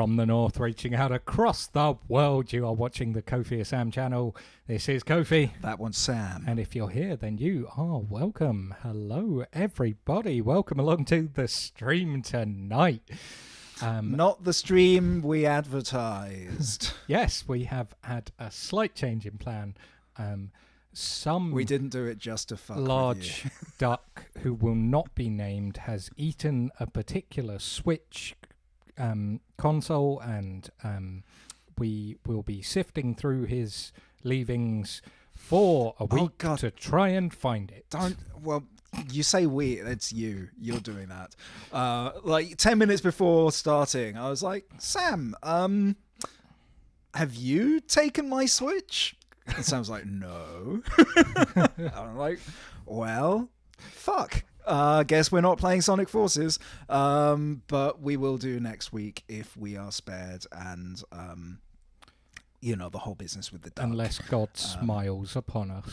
from the north, reaching out across the world. You are watching the Kofi and Sam channel. This is Kofi. That one's Sam. And if you're here, then you are welcome. Hello, everybody. Welcome along to the stream tonight. Not the stream we advertised. Yes, we have had a slight change in plan. We didn't do it just to fuck large with you. duck who will not be named has eaten a particular Switch console, and we will be sifting through his leavings for a week to try and find it. You say we, it's you. You're doing that. Like 10 minutes before starting, I was like, Sam, have you taken my Switch? And Sam's like, no. I'm like, well, fuck. Guess we're not playing Sonic Forces. But we will do next week if we are spared, and the whole business with the duck. Unless God smiles upon us.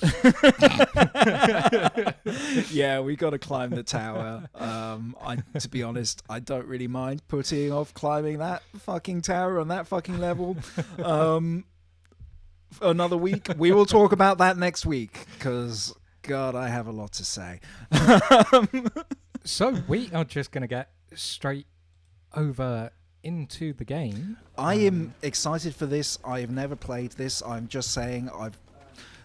Yeah, we got to climb the tower. To be honest, I don't really mind putting off climbing that fucking tower on that fucking level. Another week. We will talk about that next week, because God, I have a lot to say. So we are just going to get straight over into the game. I am excited for this. I have never played this. I'm just saying,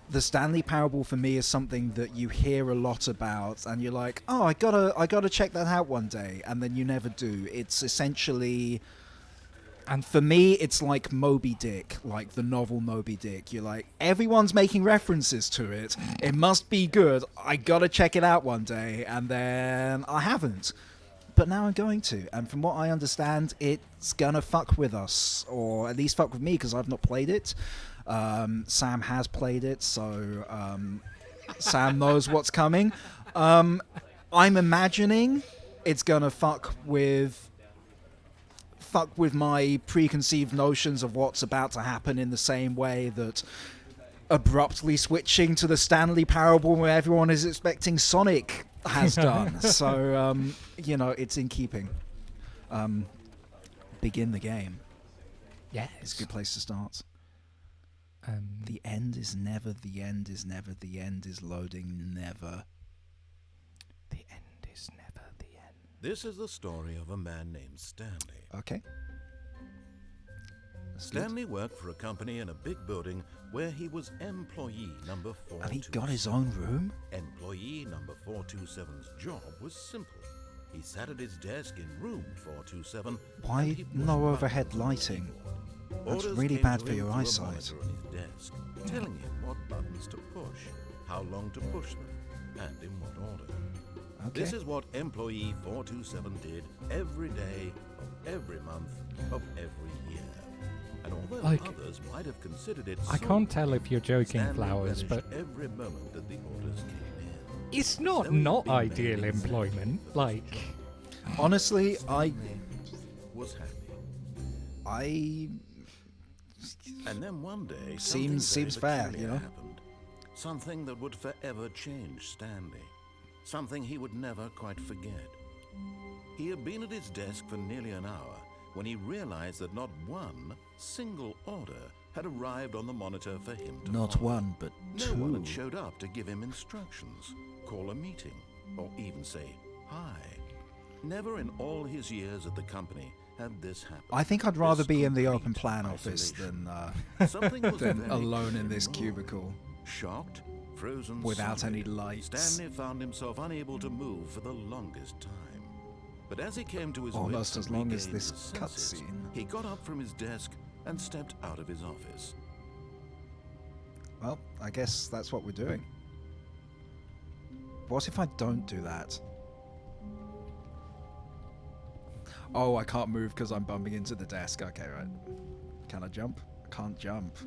the Stanley Parable for me is something that you hear a lot about, and you're like, oh, I gotta check that out one day, and then you never do. It's essentially, and for me, it's like Moby Dick, like the novel Moby Dick. You're like, everyone's making references to it. It must be good. I gotta check it out one day, and then I haven't. But now I'm going to, and from what I understand, it's gonna fuck with us, or at least fuck with me, because I've not played it. Sam has played it, so Sam knows what's coming. I'm imagining it's gonna fuck with my preconceived notions of what's about to happen, in the same way that abruptly switching to the Stanley Parable where everyone is expecting Sonic has done. So, it's in keeping. Begin the game. Yes. It's a good place to start. The end is never, the end is never, the end is loading never. The end is never the end. This is the story of a man named Stanley. Okay. Stanley worked for a company in a big building where he was employee number 427. And he got his own room? Employee number 427's job was simple. He sat at his desk in room 427. Why no overhead lighting? That's really bad for your eyesight. On his desk, telling him what buttons to push, how long to push them, and in what order. Okay. This is what employee 427 did every day of every month of every year. And although others might have considered it, I can't tell if you're joking, Stanley Flowers, but every moment that the orders came in. it's not ideal employment. Like, honestly, I was happy. And then one day, seems fair, happened. Something that would forever change Stanley. Something he would never quite forget. He had been at his desk for nearly an hour when he realized that not one single order had arrived on the monitor for him to Not follow. one, but two. No one had showed up to give him instructions, call a meeting, or even say hi. Never in all his years at the company had this happened. I think I'd rather This be in the open complete plan office isolation. than Was than very alone in clear this and cubicle. Shocked, frozen Without solid, any lights. Stanley found himself unable to move for the longest time. But as he came to his Almost wits as and long as regained this his senses, cutscene. he got up from his desk and stepped out of his office. Well, I guess that's what we're doing. What if I don't do that? Oh, I can't move because I'm bumping into the desk. Okay, right. Can I jump? I can't jump.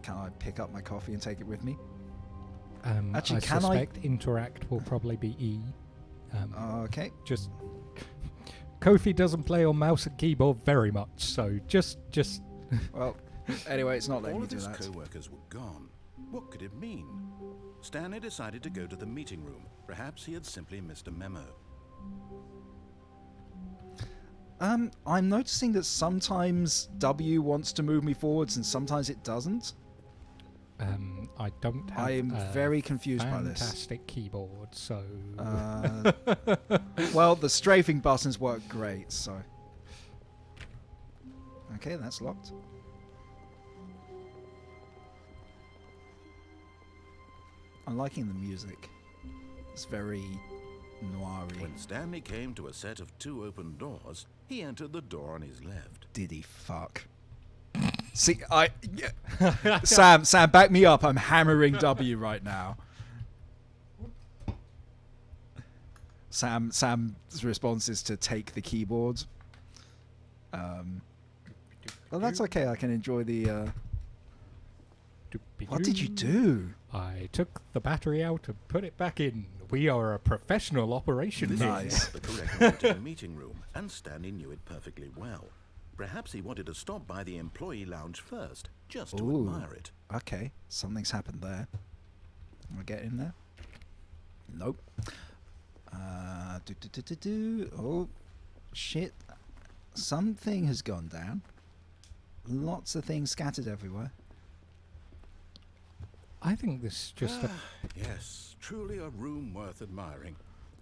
Can I pick up my coffee and take it with me? Actually, I can suspect interact will probably be E. Okay. Just Kofi doesn't play on mouse and keyboard very much, so just. Well, anyway, it's not letting All me of do his that. co-workers were gone. What could it mean? Stanley decided to go to the meeting room. Perhaps he had simply missed a memo. I'm noticing that sometimes W wants to move me forwards and sometimes it doesn't. I don't have I'm very confused by this. fantastic keyboard, so... Well, the strafing buttons work great, so... Okay, that's locked. I'm liking the music. It's very noir-y. When Stanley came to a set of 2 open doors, he entered the door on his left. Did he fuck? See, yeah. Sam, back me up. I'm hammering W right now. Sam's response is to take the keyboard. Well, that's okay. I can enjoy the... What did you do? I took the battery out and put it back in. We are a professional operation. This Nice. is not the correct way to the meeting room, and Stanley knew it perfectly well. Perhaps he wanted to stop by the employee lounge first, just to Ooh. admire it. Okay, something's happened there. Can I get in there? Nope. Oh, shit. Something has gone down. Lots of things scattered everywhere. I think this is just a... Yes, truly a room worth admiring.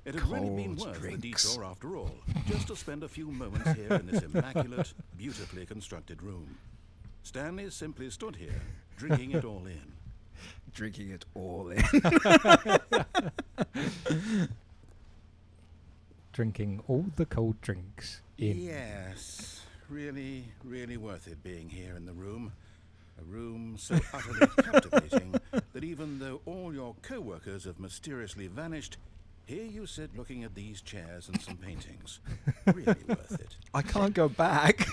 It had really been Cold worth drinks. the detour after all, just to spend a few moments here in this immaculate, beautifully constructed room. Stanley simply stood here, drinking it all in. Drinking it all in. Drinking all the cold drinks in. Yes, really, really worth it being here in the room. A room so utterly captivating that even though all your co-workers have mysteriously vanished, here you sit looking at these chairs and some paintings. Really worth it. I can't go back.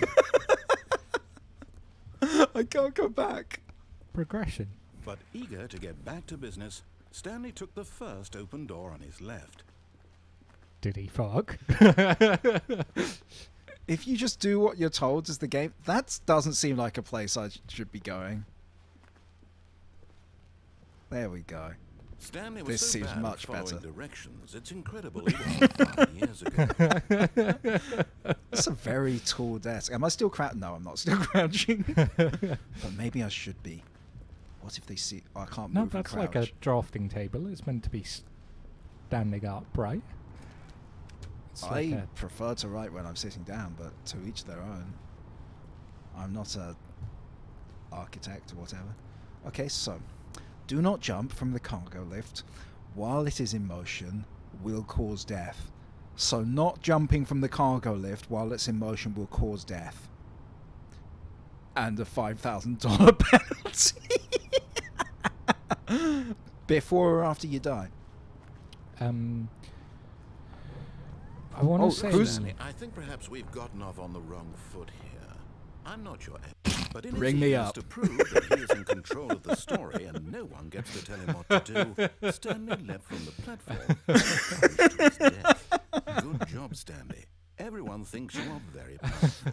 I can't go back. Progression. But eager to get back to business, Stanley took the first open door on his left. Did he fuck? If you just do what you're told as the game, that doesn't seem like a place I should be going. There we go. Stanley was This so seems bad much at following better. directions, it's incredible he wasn't 5 years ago. That's a very tall desk. Am I still crouching? No, I'm not still crouching. But maybe I should be. What if they see... Oh, I can't No, move and that's like a crouch. drafting table. It's meant to be standing up, right? It's like I a- prefer to write when I'm sitting down, but to each their own. I'm not a architect or whatever. Okay, so do not jump from the cargo lift while it is in motion will cause death. So not jumping from the cargo lift while it's in motion will cause death. And a $5,000 penalty. Before or after you die. I want to Oh, say who's- Stanley, I think perhaps we've gotten off on the wrong foot here. I'm not your but in Bring his me eagerness up. to prove that he is in control of the story and no one gets to tell him what to do, Stanley leapt from the platform and plunged to his death. Good job, Stanley. Everyone thinks you are very powerful.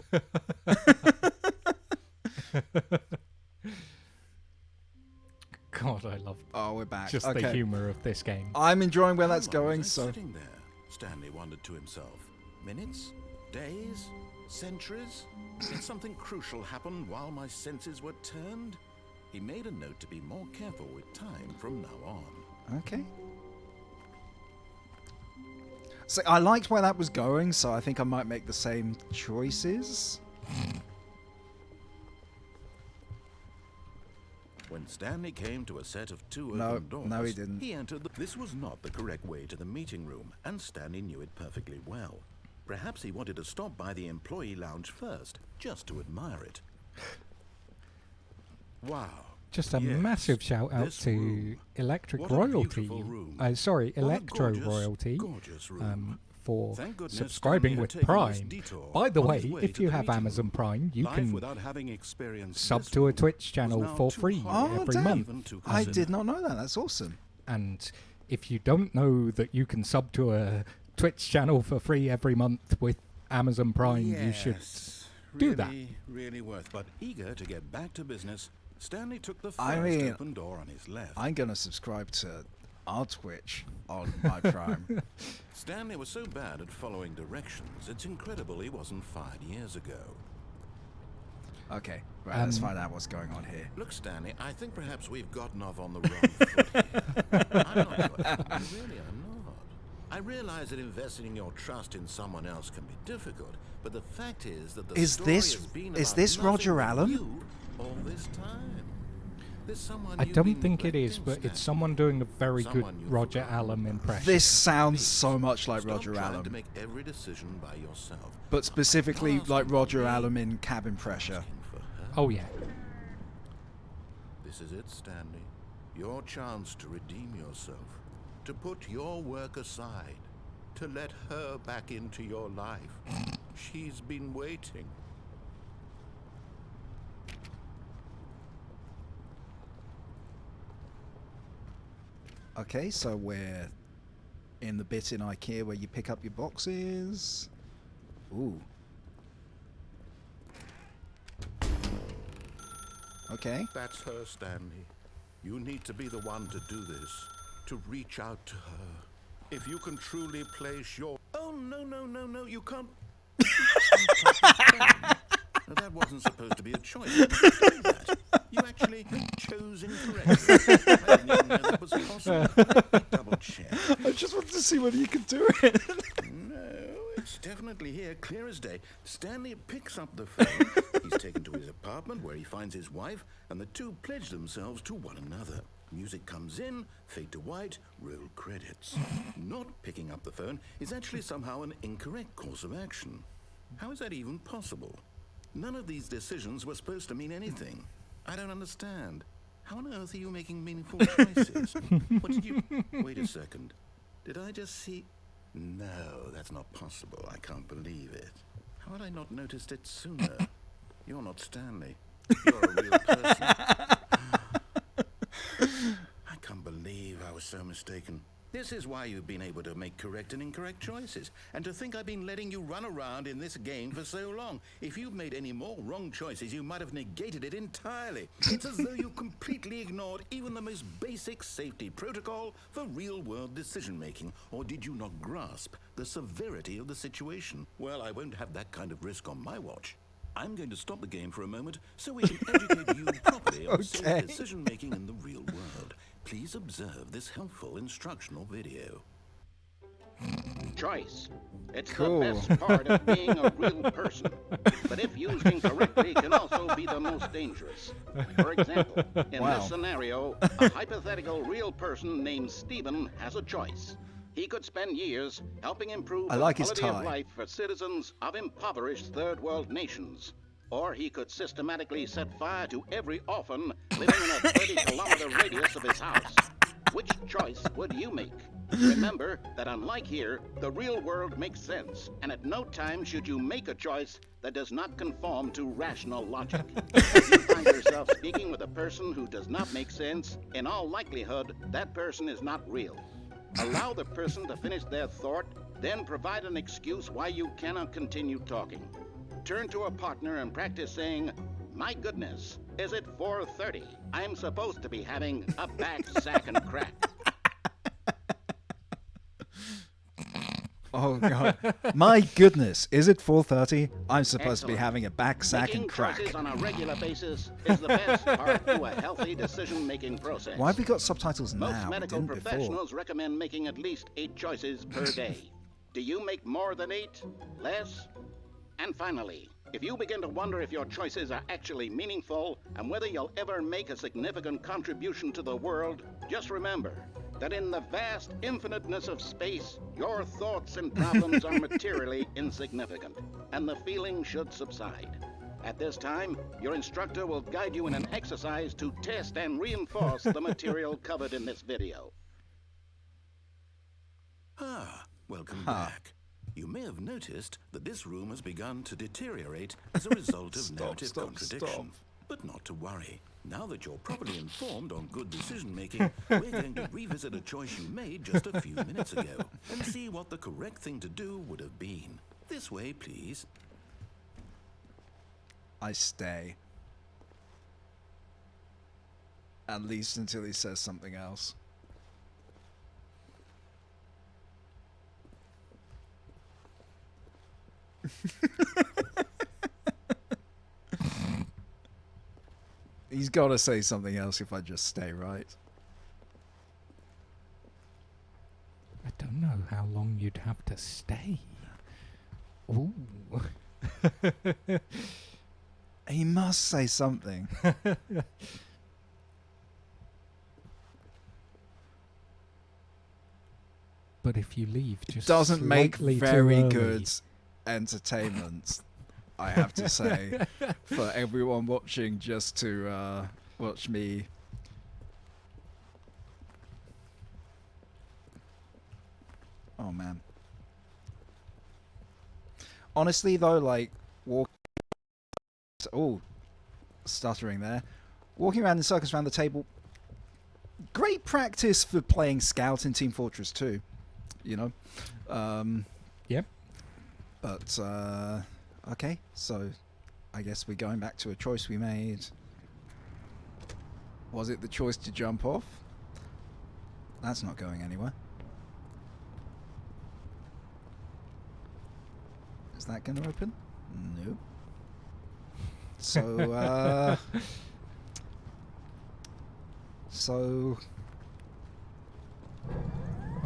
God, I love Oh, we're back. just okay. the humour of this game. I'm enjoying where that's How long going, was I so... sitting there? Stanley wondered to himself. Minutes? Days? Centuries? Did something crucial happen while my senses were turned? He made a note to be more careful with time from now on. Okay. So I liked where that was going, so I think I might make the same choices. When Stanley came to a set of 2 No, open doors, no, he didn't. He entered This was not the correct way to the meeting room, and Stanley knew it perfectly well. Perhaps he wanted to stop by the employee lounge first, just to admire it. Wow. Just a Yes, massive shout out this to room. Electric What a Royalty. beautiful room. Sorry, What a Electro gorgeous, Royalty. gorgeous room. For Thank goodness subscribing Stanley with had taken this Prime. detour By the on way, his way if to you the have meeting Amazon room. Prime, you Life can without having experienced sub this to a room Twitch was channel now for too free horrible every damn. month. even to I consider. did not know that. That's awesome. And if you don't know that you can sub to a Twitch channel for free every month with Amazon Prime, you should Yes, do that. Really worth. But eager to get back to business, Stanley took the first I mean, open door on his left. I'm going to subscribe to I'll twitch on my prime. Stanley was so bad at following directions, it's incredible he wasn't fired years ago. Okay, right, let's find out what's going on here. Look, Stanley, I think perhaps we've gotten off on the wrong foot here. I'm not really, I'm not. I realize that investing your trust in someone else can be difficult, but the fact is that the story has been about Roger nothing but Allen? you all this time. There's someone I you've don't been think it is, neglecting, but it's Stanley. someone doing a very good Someone you've Roger forgotten Allen about. impression. This sounds so much like Stop Roger trying to Allen, make every decision by yourself. but specifically Ask like for Roger me. Allen in Cabin Pressure. Asking for her. Oh yeah. This is it, Stanley. Your chance to redeem yourself, to put your work aside, to let her back into your life. She's been waiting. Okay, so we're in the bit in IKEA where you pick up your boxes. Ooh. Okay. That's her, Stanley. You need to be the one to do this, to reach out to her. If you can truly place your... Oh, no, you can't... No, that wasn't supposed to be a choice. You didn't do that. You actually chose incorrectly. I didn't even know that was possible. Double check. I just wanted to see whether you could do it. No, it's definitely here, clear as day. Stanley picks up the phone. He's taken to his apartment where he finds his wife, and the two pledge themselves to one another. Music comes in, fade to white, roll credits. Not picking up the phone is actually somehow an incorrect course of action. How is that even possible? None of these decisions were supposed to mean anything. I don't understand. How on earth are you making meaningful choices? What did you... Wait a second. Did I just see... No, that's not possible. I can't believe it. How had I not noticed it sooner? You're not Stanley. You're a real person. I can't believe I was so mistaken. This is why you've been able to make correct and incorrect choices. And to think I've been letting you run around in this game for so long. If you'd made any more wrong choices, you might have negated it entirely. It's as though you completely ignored even the most basic safety protocol for real-world decision-making. Or did you not grasp the severity of the situation? Well, I won't have that kind of risk on my watch. I'm going to stop the game for a moment so we can educate you properly on safe decision-making in the real world. Please observe this helpful instructional video. Choice. It's Cool. the best part of being a real person. But if used incorrectly, can also be the most dangerous. For example, in Wow. this scenario, a hypothetical real person named Stephen has a choice. He could spend years helping improve I the like his quality of tie. life for citizens of impoverished third world nations. Or he could systematically set fire to every orphan living in a 30-kilometer radius of his house. Which choice would you make? Remember that unlike here, the real world makes sense, and at no time should you make a choice that does not conform to rational logic. If you find yourself speaking with a person who does not make sense, in all likelihood, that person is not real. Allow the person to finish their thought, then provide an excuse why you cannot continue talking. Turn to a partner and practice saying, "My goodness, is it 4:30? I'm supposed to be having a back sack and crack." Oh god. My goodness, is it 4:30? I'm supposed to be Excellent. having a back sack Making and crack. choices on a regular basis is the best part to a healthy decision-making process. Why have we got subtitles Most now? We medical didn't before. professionals recommend making at least 8 choices per day. Do you make more than 8? Less? And finally, if you begin to wonder if your choices are actually meaningful and whether you'll ever make a significant contribution to the world, just remember that in the vast infiniteness of space, your thoughts and problems are materially insignificant, and the feeling should subside. At this time, your instructor will guide you in an exercise to test and reinforce the material covered in this video. Welcome back. You may have noticed that this room has begun to deteriorate as a result of narrative contradiction. But not to worry. Now that you're properly informed on good decision-making, we're going to revisit a choice you made just a few minutes ago and see what the correct thing to do would have been. This way, please. I stay. At least until he says something else. He's got to say something else if I just stay, right? I don't know how long you'd have to stay. Ooh. He must say something. But if you leave, just Doesn't make slightly too very early. good entertainment, I have to say, for everyone watching just to watch me. Oh man. Honestly though, like stuttering there. Walking around in circles around the table. Great practice for playing Scout in Team Fortress 2. You know? Yep. But, okay, so I guess we're going back to a choice we made. Was it the choice to jump off? That's not going anywhere. Is that going to open? No. So,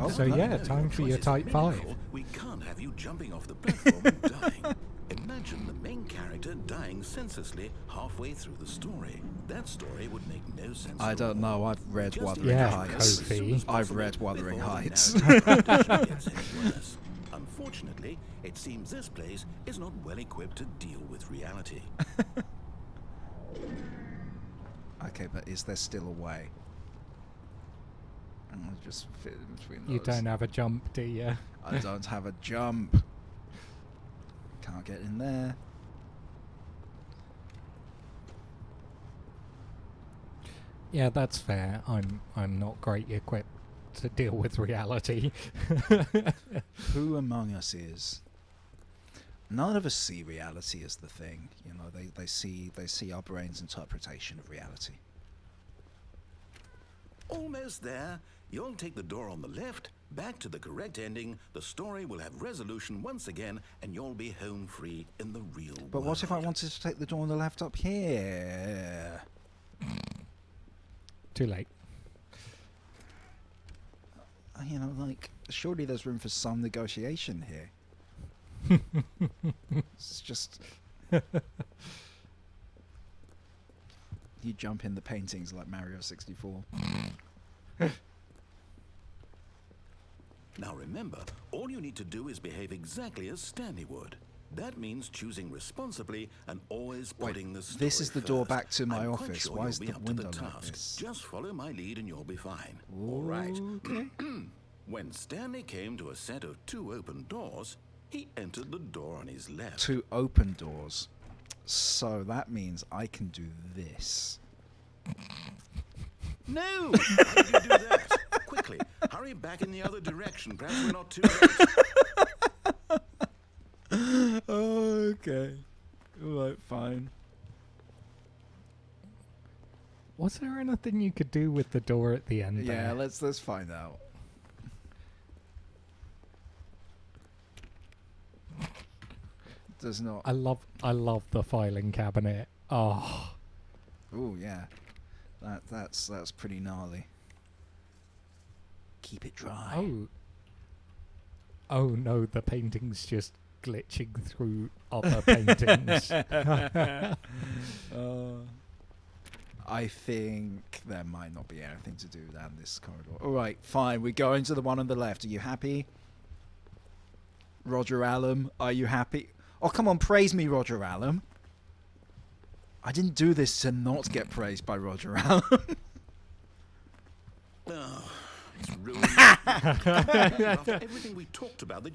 Oh, So no. yeah, time for your Type 5. We can't have you jumping off the platform and dying. Imagine the main character dying senselessly halfway through the story. That story would make no sense. I at don't all. know. I've read Just Wuthering Yeah, imagine Heights. as soon as Kofi. I've possible read Wuthering before the Heights. narrative progression gets any worse. Unfortunately, it seems this place is not well equipped to deal with reality. Okay, but is there still a way? And I'll just fit in between those. You don't have a jump, do you? I don't have a jump. Can't get in there. Yeah, that's fair. I'm not great equipped to deal with reality. Who among us is? None of us see reality as the thing. You know, they see our brain's interpretation of reality. Almost there. You'll take the door on the left, back to the correct ending, the story will have resolution once again, and you'll be home free in the real world. But what if I wanted to take the door on the left up here? Too late. You know, like, surely there's room for some negotiation here. It's just... You jump in the paintings like Mario 64. Now remember, all you need to do is behave exactly as Stanley would. That means choosing responsibly and always putting the story this is the door first. back to my I'm quite office. sure Why you'll is be the up to window like task. this? Just follow my lead and you'll be fine. All right. Okay. When Stanley came to a set of 2 open doors, he entered the door on his left. 2 open doors. So that means I can do this. No! How did you do that? Quickly, hurry back in the other direction. Perhaps we're not too late. Okay. Alright, fine. Was there anything you could do with the door at the end Yeah, there? let's find out. Does not. I love the filing cabinet. Oh, Oh yeah. That's pretty gnarly. Keep it dry. oh no, the painting's just glitching through other paintings. I think there might not be anything to do down this corridor. Alright, fine. We go into the one on the left. Are you happy? Roger Allen, are you happy? Oh, come on, praise me, Roger Allen. I didn't do this to not get praised by Roger Allen. Oh, it's ruined. After everything we talked about,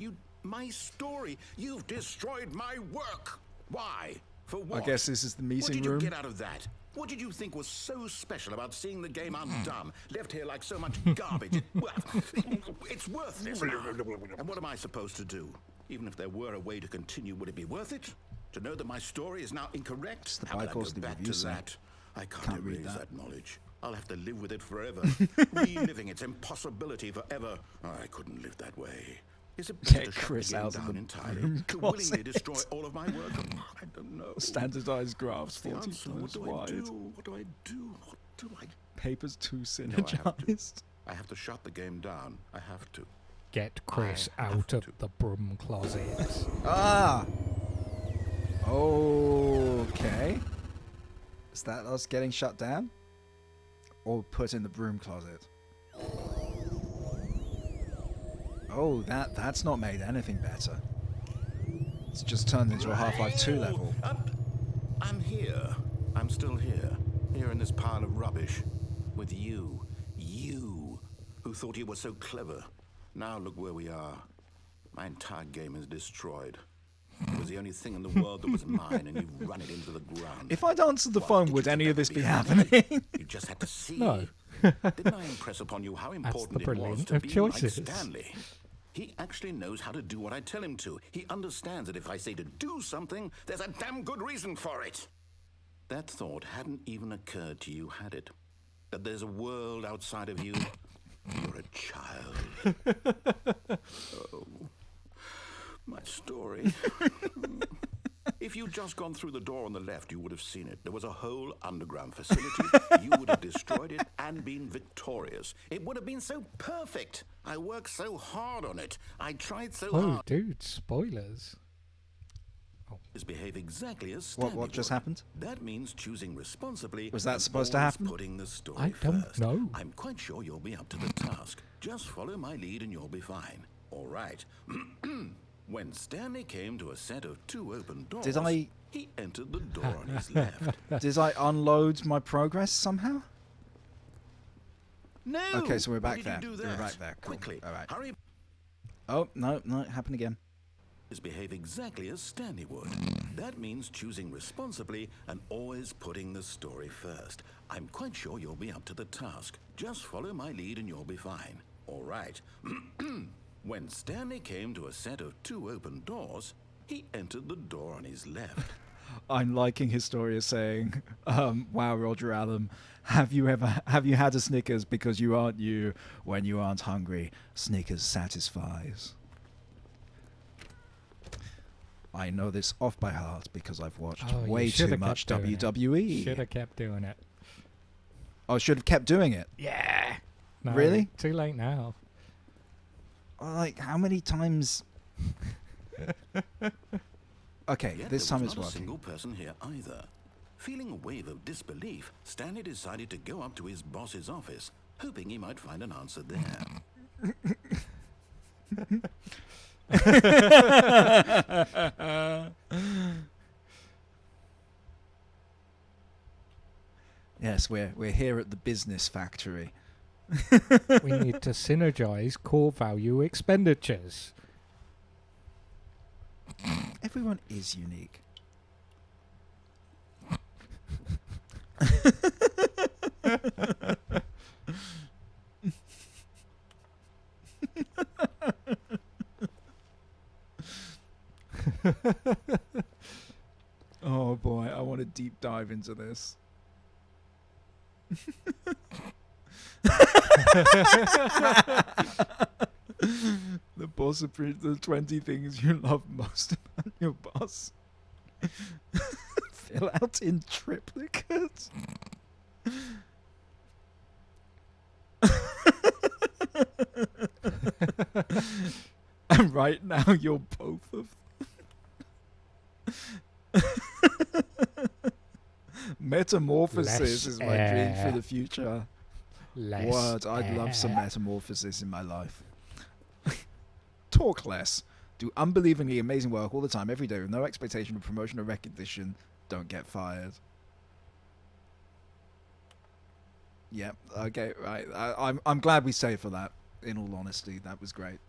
my story, you've destroyed my work. Why? For what? I guess this is the What meeting did you room. get out of that? What did you think was so special about seeing the game undone, left here like so much garbage? It's worthless now. And what am I supposed to do? Even if there were a way to continue, would it be worth it? To know that my story is now incorrect? It's the How will I go bi-course back review, to sir. that? I Can't can't read erase that. that knowledge. I'll have to live with it forever, reliving its impossibility forever. I couldn't live that way. Is it Get better to shut Chris the game out of down the entirely, broom to willingly closet. destroy all of my work? I don't know. Standardized graphs, The 40 answer. What times do I wide. do? What do I do? What do I? Papers too No, I have to. synergized. I have to shut the game down. I have to. Get Chris I have out of to. the broom closet. Ah! Okay. Is that us getting shut down? Or put in the broom closet? Oh, that's not made anything better. It's just turned into a Half-Life 2 level. I'm here. I'm still here. Here in this pile of rubbish. With you. You. Who thought you were so clever. Now look where we are. My entire game is destroyed. It was the only thing in the world that was mine, and you've run it into the ground. If I'd answered the What, phone, did would you any think of that this would be be happening? You just had to see. No. Didn't I impress upon you how important the it was brilliant to of be choices. like Stanley? He actually knows how to do what I tell him to. He understands that if I say to do something, there's a damn good reason for it. That thought hadn't even occurred to you, had it? That there's a world outside of you? You're a child. Oh, my story. If you'd just gone through the door on the left, you would have seen it. There was a whole underground facility. You would have destroyed it and been victorious. It would have been so perfect. I worked so hard on it. I tried so Oh, hard dude, spoilers. to behave exactly as Stanley What just would. happened? That means choosing responsibly. Was that and supposed to always happen? Putting the story I don't first. know. I'm quite sure you'll be up to the task. Just follow my lead and you'll be fine. All right. When Stanley came to a set of 2 open doors, he entered the door on his left. Did I unload my progress somehow? No. Okay, so we're Why back did there. you do We're that? back there. Cool. Quickly. All right. Hurry. Oh, no, it happened again. Behave exactly as Stanley would. That means choosing responsibly and always putting the story first. I'm quite sure you'll be up to the task. Just follow my lead and you'll be fine. All right. When Stanley came to a set of 2 open doors, he entered the door on his left. I'm liking Historia saying, wow, Roger Allen, have you had a Snickers because you aren't you when you aren't hungry? Snickers satisfies. I know this off by heart because I've watched Oh, you way too shoulda much kept doing it. WWE. Should have kept doing it. I should have kept doing it. Yeah. No, Really? Too late now. Like, how many times? Okay, Yet this there time was it's not a working. single person here either. Feeling a wave of disbelief, Stanley decided to go up to his boss's office, hoping he might find an answer there. Yes, we're here at the business factory. We need to synergize core value expenditures. Everyone is unique. Oh boy, I want to deep dive into this. The boss the 20 things you love most about your boss. Fill out in triplicate. And right now you're both of them. Metamorphosis Less is my dream for air. the future. Less Word, I'd love some air. metamorphosis in my life. Talk less. Do unbelievably amazing work all the time, every day, with no expectation of promotion or recognition. Don't get fired. Yep. Okay. Right. I'm glad we stayed for that. In all honesty, that was great.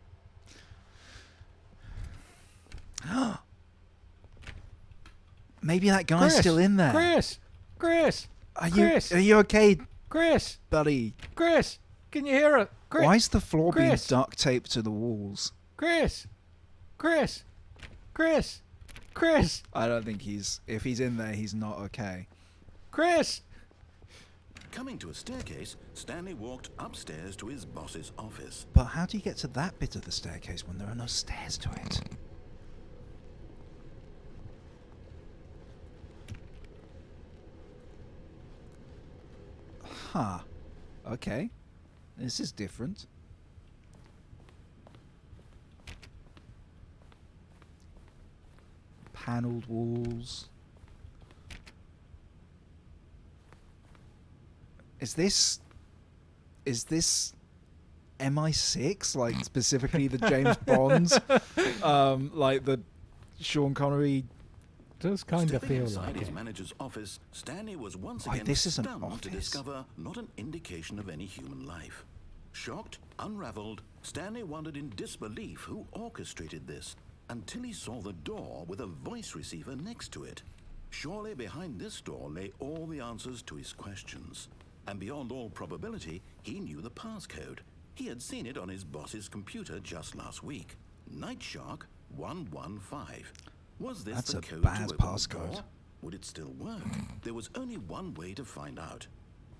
Maybe that guy's Chris, still in there. Chris, Are Chris. you okay, Chris, buddy? Chris, can you hear it? Chris, Why is the floor being Chris. duct taped to the walls? Chris. I don't think if he's in there, he's not okay. Chris, Coming to a staircase, Stanley walked upstairs to his boss's office. But how do you get to that bit of the staircase when there are no stairs to it? Huh. Okay. This is different. Panelled walls. Is this MI6? Like specifically the James Bonds? Like the Sean Connery. Does kind of Stepping feel inside like his it. manager's office, Stanley was once Why, again this is an stunned to office? discover not an indication of any human life. Shocked, unraveled, Stanley wondered in disbelief who orchestrated this, until he saw the door with a voice receiver next to it. Surely behind this door lay all the answers to his questions. And beyond all probability, he knew the passcode. He had seen it on his boss's computer just last week. Night Shark 115. Was this That's the a code bad to open passcode. the door? Would it still work? There was only one way to find out.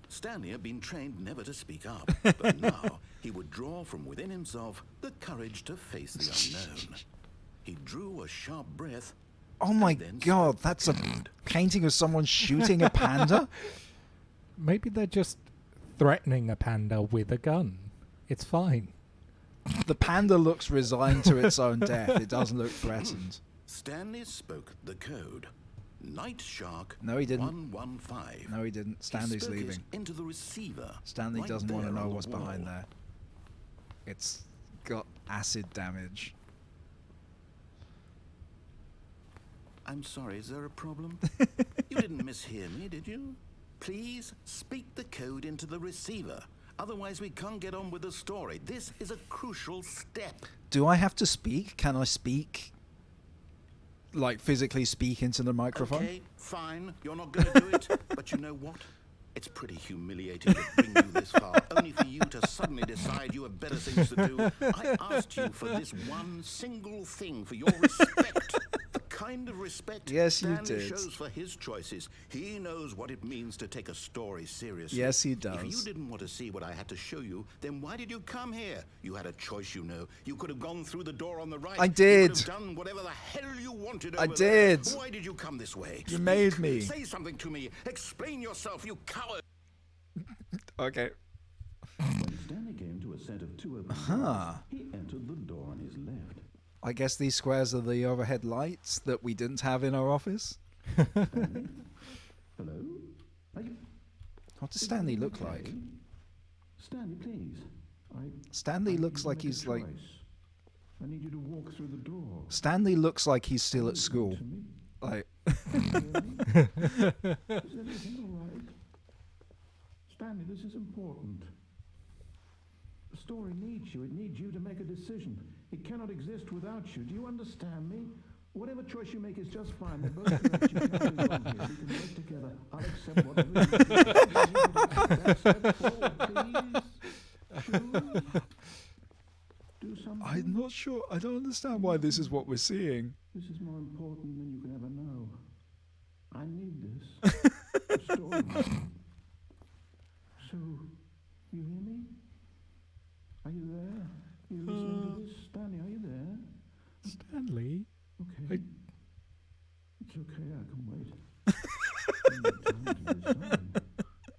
Stanley had been trained never to speak up, but now he would draw from within himself the courage to face the unknown. He drew a sharp breath. Oh my and then god, spoke that's the a code. painting of someone shooting a panda? Maybe they're just threatening a panda with a gun. It's fine. The panda looks resigned to its own death. It doesn't look threatened. Stanley spoke the code. Night Shark No, he didn't. 115. No, he didn't. He Stanley's spoke it leaving. into the receiver. Stanley right doesn't want to there know on the what's behind wall. there. It's got acid damage. I'm sorry, is there a problem? You didn't mishear me, did you? Please speak the code into the receiver. Otherwise, we can't get on with the story. This is a crucial step. Do I have to speak? Can I speak? Like physically speak into the microphone? Okay, fine. You're not going to do it. But you know what? It's pretty humiliating to bring you this far, only for you to suddenly decide you have better things to do. I asked you for this one single thing, for your respect. The kind of respect Yes, you Stanley did. shows for his choices. He knows what it means to take a story seriously. Yes, he If you does. didn't want to see what I had to show you, then why did you come here? You had a choice, you know. You could have gone through the door on the right. I You did. could have done whatever the hell you wanted I over there. did. Why did you come this way? You made Speak. me. Say something to me. Explain yourself, you coward. Okay. When Stanley came to a set of two open doors, he entered the door on his left. I guess these squares are the overhead lights that we didn't have in our office. Stanley? Hello? Are you... What does Stanley look okay? like? Stanley, please. Stanley I need looks you to like make a he's like... choice. I need you to walk through the door. Stanley looks like he's still at Listen school. to me. Like, Can you hear me? Is everything all right? Stanley, this is important. The story needs you. It needs you to make a decision. It cannot exist without you. Do you understand me? Whatever choice you make is just fine. They're both correct. You can't do wrong here. We can work together. I'll accept whatever you do. Step forward, please. Choose. Do something. I'm not sure. I don't understand why this is what we're seeing. This is more important than you can ever know. I need this. The story. So, you hear me? Are you there? You listening to this? Stanley, are you there? Stanley? Okay. It's okay, I can wait. You need time to decide.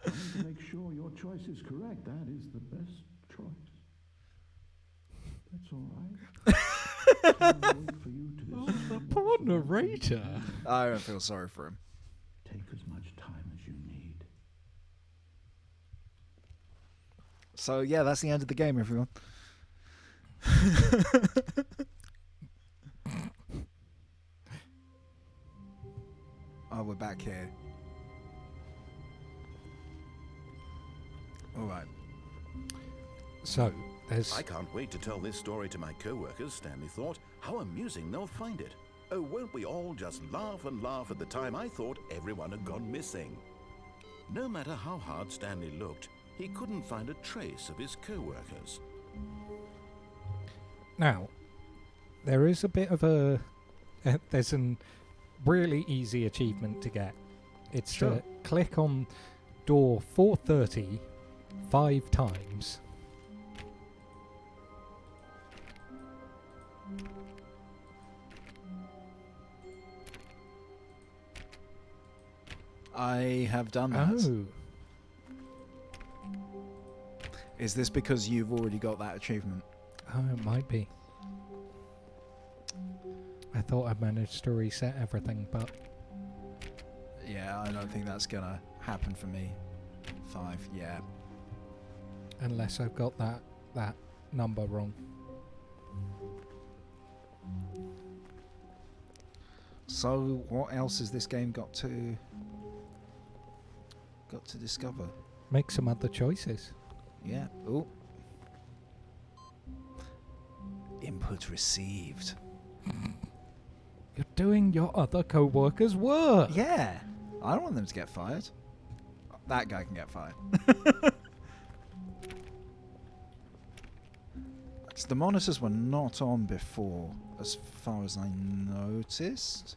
I need to make sure your choice is correct. That is the best choice. That's all right. I'll wait for you to decide. Poor narrator. I don't feel sorry for him. Take as much time as you need. So yeah, that's the end of the game, everyone. Oh, we're back here. All right. So, there's... I can't wait to tell this story to my co-workers, Stanley thought. How amusing they'll find it. Oh, won't we all just laugh and laugh at the time I thought everyone had gone missing. No matter how hard Stanley looked, he couldn't find a trace of his co-workers. Now, there is a bit of a... there's an really easy achievement to get. It's Sure. to click on door 430 5 times. I have done that. Oh. Is this because you've already got that achievement? Oh, it might be. I thought I managed to reset everything, but Yeah, I don't think that's gonna happen for me. 5, yeah. unless I've got that number wrong. So, what else has this game got to discover? Make some other choices. Yeah. Oh. Input received. You're doing your other co-workers' work. Yeah. I don't want them to get fired. That guy can get fired. The monitors were not on before, as far as I noticed.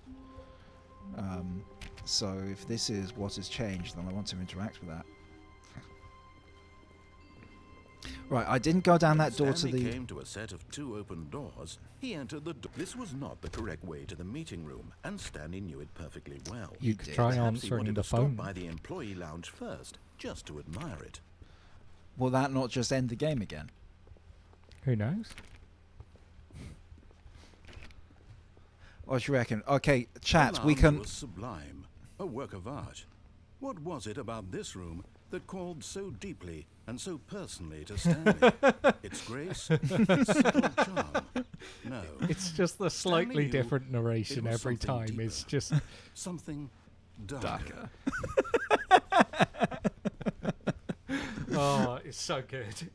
So if this is what has changed, then I want to interact with that. Right, I didn't go down that door to Stanley the... came to a set of 2 open doors. He entered the door. This was not the correct way to the meeting room, and Stanley knew it perfectly well. You could try Perhaps he answering wanted the to stop phone. by the employee lounge first, just to admire it. Will that not just end the game again? Who knows? What do you reckon? Okay, The chat, we lounge can... was sublime, a work of art. What was it about this room that called so deeply and so personally to Stanley? Its grace, its subtle charm. No, It's just the slightly knew different it narration was every something time. It's deeper. just something darker. oh, it's so good.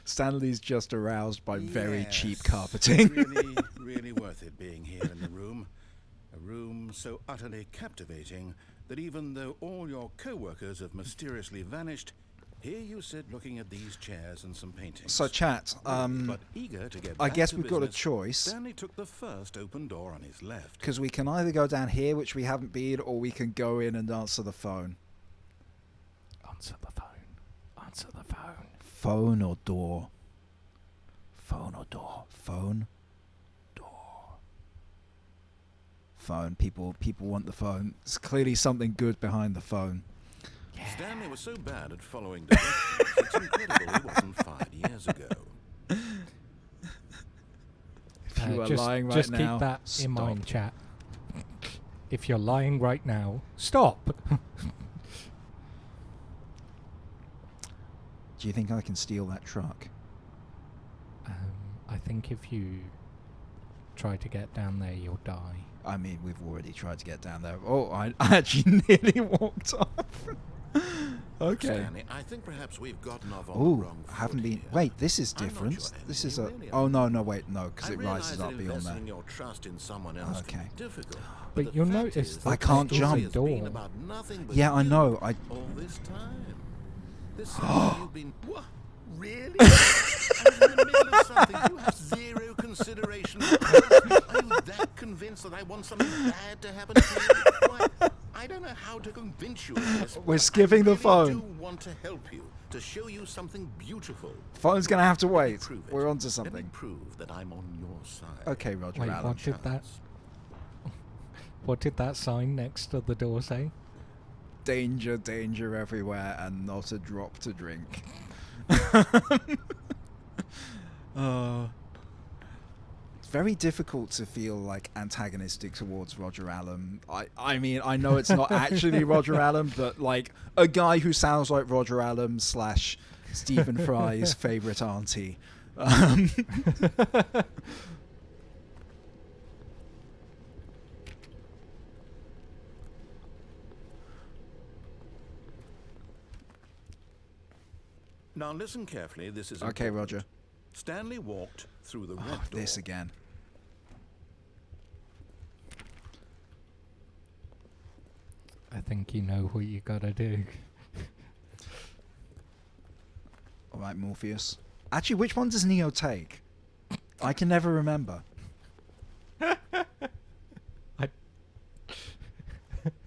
Stanley's just aroused by very cheap Yes, carpeting. really, really worth it being here in the room. A room so utterly captivating that even though all your co-workers have mysteriously vanished, here you sit looking at these chairs and some paintings. So, chat, But eager to get I back guess to we've got a business, choice. Stanley took the first open door on his left. Because we can either go down here, which we haven't been, or we can go in and answer the phone. Answer the phone. Answer the phone. Phone or door? Phone or door? Phone? Door. Phone. People want the phone. There's clearly something good behind the phone. Stanley was so bad at following directions, it's incredible he wasn't fired years ago. If you are just lying right just now, keep that stop. in mind, chat. If you're lying right now, stop. Do you think I can steal that truck? I think if you try to get down there, you'll die. I mean, we've already tried to get down there. Oh, I actually nearly walked off. Okay. Stanley, I think perhaps we've gotten off on the Oh, wrong I haven't foot been... here. Wait, this is I'm not different. your This enemy, is a... really Oh, am. no, wait, no, because I it realize rises that up beyond investing there. your trust in someone else Okay. can be difficult. But the you'll fact notice is that I the can't story jump. has been Door. about nothing but Yeah, I you know. all this time. This summer you've been... What? Really? I was in the middle of something. You have zero consideration. Are you that convinced that I want something bad to happen to you? Why, I don't know how to convince you of this. We're but skipping the I phone. really do want to help you, to show you something beautiful. Phone's going to have to Let me wait. prove it. We're onto Let me something. prove that I'm on your side. Okay, Roger Wait, Allen. what did that? What did that sign next to the door say? Danger, danger everywhere, and not a drop to drink. It's very difficult to feel like antagonistic towards Roger Allen. I mean, I know it's not actually Roger Allen, but like a guy who sounds like Roger Allen / Stephen Fry's favorite auntie. Now listen carefully. This is Okay, important. Roger. Stanley walked through the red Oh, door. this again. I think you know what you gotta do. All right, Morpheus. Actually, which one does Neo take? I can never remember.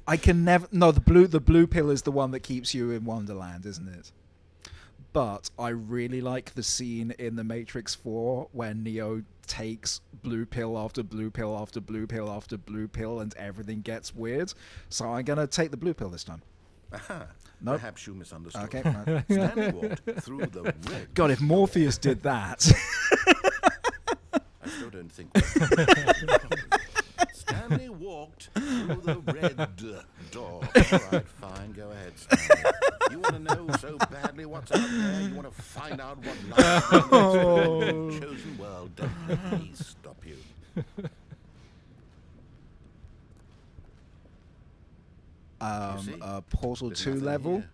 I can never. No, the blue pill is the one that keeps you in Wonderland, isn't it? But I really like the scene in The Matrix 4 where Neo takes blue pill after blue pill after blue pill after blue pill and everything gets weird. So I'm going to take the blue pill this time. Aha. Nope. Perhaps you misunderstood. Okay. Stanley walked through the red. God, if Morpheus did that. I still don't think. Stanley walked through the red door. All right, fine. Go ahead, Stanley. You want to know so badly what's out there? You want to find out what lies in the chosen world? Don't let me stop you. Portal There's 2 nothing level. here.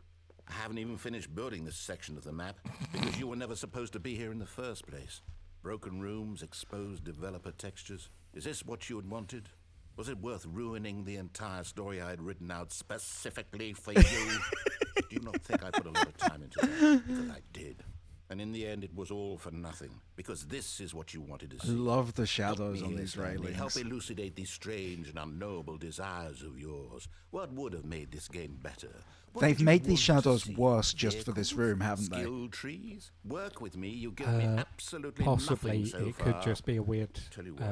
I haven't even finished building this section of the map because you were never supposed to be here in the first place. Broken rooms, exposed developer textures. Is this what you had wanted? Was it worth ruining the entire story I had written out specifically for you? Do you not think I put a lot of time into that? Because I did. And in the end, it was all for nothing. Because this is what you wanted to I see. love the Help shadows me on here, these Stanley. railings. Help elucidate these strange and unknowable desires of yours. What would have made this game better? What They've did you made these want to shadows see? worse just for this Vehicles? room, haven't they? Skill trees? Work with me. You give me absolutely Possibly nothing so it far. could just be a weird Tell you what,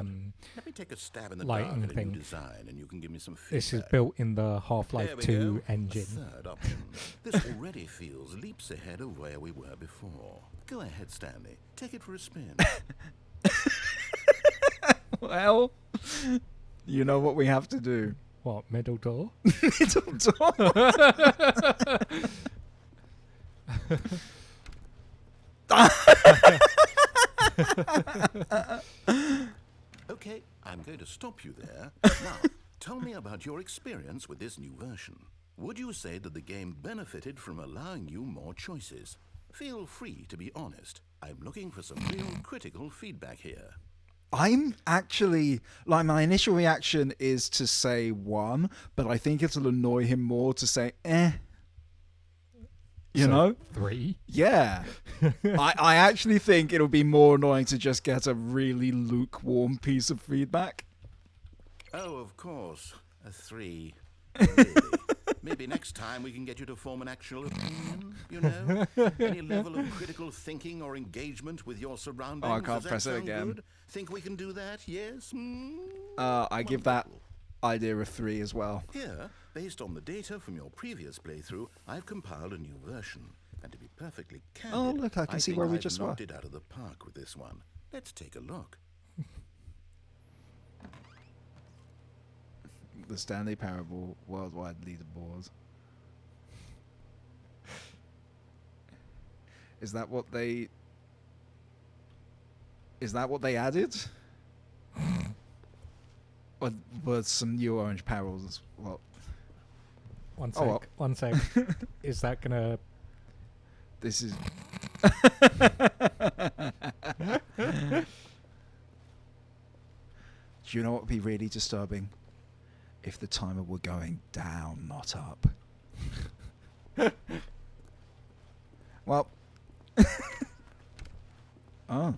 let me take a stab in the lighting dark at a thing. new design, and you can give me some feedback. This is built in the There Half-Life we 2 go. engine. A third option. This already feels leaps ahead of where we were before. Go ahead, Stanley. Take it for a spin. Well, you know what we have to do. What, middle door? Middle door. Okay, I'm going to stop you there. Now, tell me about your experience with this new version. Would you say that the game benefited from allowing you more choices? Feel free to be honest. I'm looking for some real critical feedback here. I'm actually, like, my initial reaction is to say 1, but I think it'll annoy him more to say, You know? 3? Yeah. I actually think it'll be more annoying to just get a really lukewarm piece of feedback. Oh, of course. A 3. Really? Maybe next time we can get you to form an actual opinion, you know? Any level of critical thinking or engagement with your surroundings. Oh, I can't Does that press it sound again. good? Think we can do that? Yes? I give that Wonderful. idea a 3 as well. Here, based on the data from your previous playthrough, I've compiled a new version. And to be perfectly candid, Oh, look, I can see think where we I've just were. knocked it out of the park with this one. Let's take a look. The Stanley Parable worldwide leaderboard. Is that what they added? Or were some new orange parallels as well? One Oh, sec. well. One sec. Is that gonna? This is Do you know what would be really disturbing? If the timer were going down, not up. Well. Oh.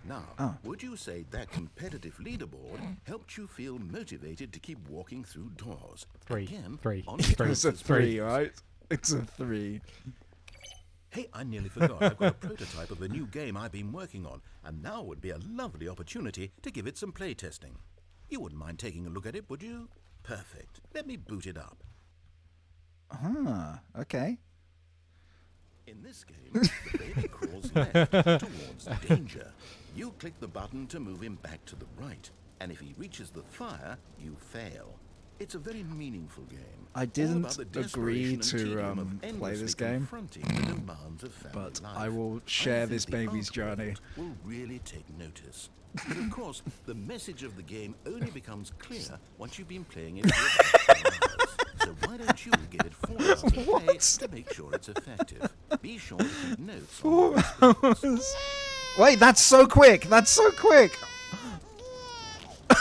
Now, would you say that competitive leaderboard helped you feel motivated to keep walking through doors? 3. Again, 3. on It's a Stanley's 3, right? It's a 3. Hey, I nearly forgot. I've got a prototype of a new game I've been working on, and now would be a lovely opportunity to give it some playtesting. You wouldn't mind taking a look at it, would you? Perfect. Let me boot it up. Okay. In this game, the baby crawls left towards danger. You click the button to move him back to the right, and if he reaches the fire, you fail. It's a very meaningful game. I all didn't about the agree desperation and to tedium of play endlessly this game, confronting the demands of family but life. I will I share think this the baby's art journey. world will really take notice. But of course, the message of the game only becomes clear once you've been playing it for about 4 hours. So why don't you give it 4 hours to play to make sure it's effective? Be sure to keep notes on 4 hours. Wait, that's so quick. That's so quick. you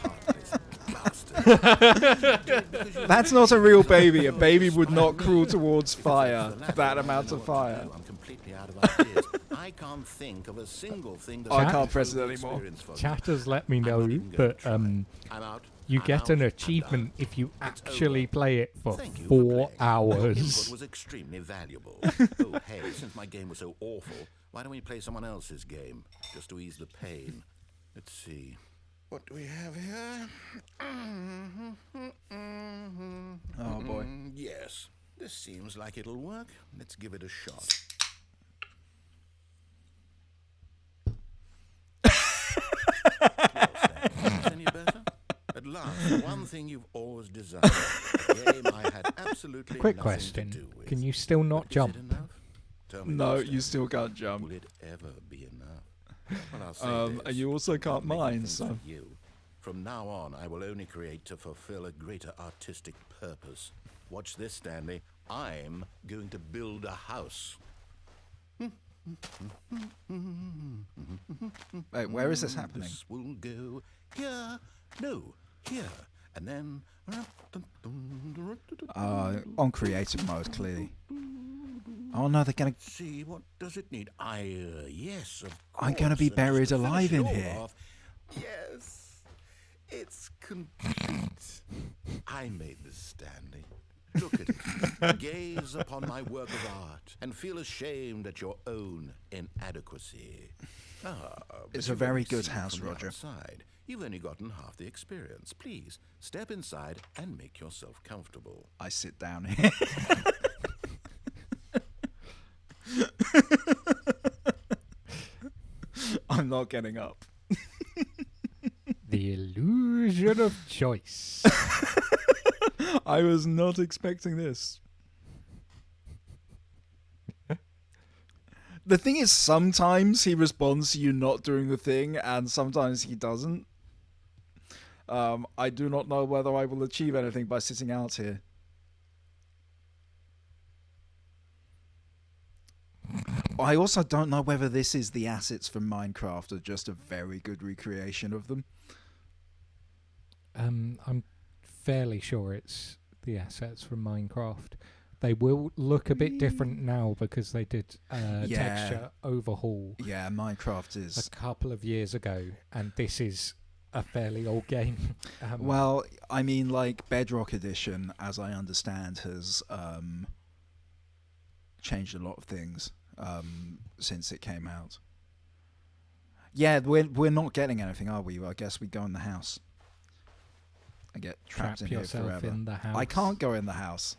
heartless bastard. That's not a real baby. A baby would not crawl towards fire. That amount of fire. I'm completely out of ideas. I can't think of a single thing that I can't press it anymore. experience for me. Chat has let me I'm know not even gonna that try. I'm out. you I'm get out, an I'm achievement done. if you It's actually over. play it for Thank you for 4 playing. Your input hours. was extremely valuable. Oh, hey, since my game was so awful, why don't we play someone else's game, just to ease the pain? Let's see. What do we have here? Oh boy. Yes, this seems like it'll work. Let's give it a shot. Any better? At last, one thing you've always desired. A game I had absolutely Quick nothing question. to do with. Can you still not Is jump? it enough? Tell me No, this, you then. still can't jump. Will it ever be enough? Well, I'll say And this. you also can't I'm making mine, things so. for you. From now on, I will only create to fulfill a greater artistic purpose. Watch this, Stanley. I'm going to build a house. Wait, where is this happening? This will go here. No, here. And then... On creative mode, clearly. Oh no, they're gonna. See, what does it need? Yes, of course. I'm gonna be and buried just to alive finish in it all here. off, yes, it's complete. I made this, Stanley. Look at it. Gaze upon my work of art and feel ashamed at your own inadequacy. But It's a you've very only good seen it house, from the Roger. outside. You've only gotten half the experience. Please, step inside and make yourself comfortable. I sit down here. I'm not getting up. The illusion of choice. I was not expecting this. The thing is, sometimes he responds to you not doing the thing, and sometimes he doesn't. I do not know whether I will achieve anything by sitting out here. I also don't know whether this is the assets from Minecraft or just a very good recreation of them. I'm fairly sure it's the assets from Minecraft. They will look a bit different now because they did texture overhaul Yeah, Minecraft is... a couple of years ago, and this is a fairly old game. Well, I mean, like, Bedrock Edition, as I understand, has changed a lot of things since it came out. Yeah, we're not getting anything, are we? Well, I guess we go in the house. I get trapped in here yourself forever. in the house. I can't go in the house.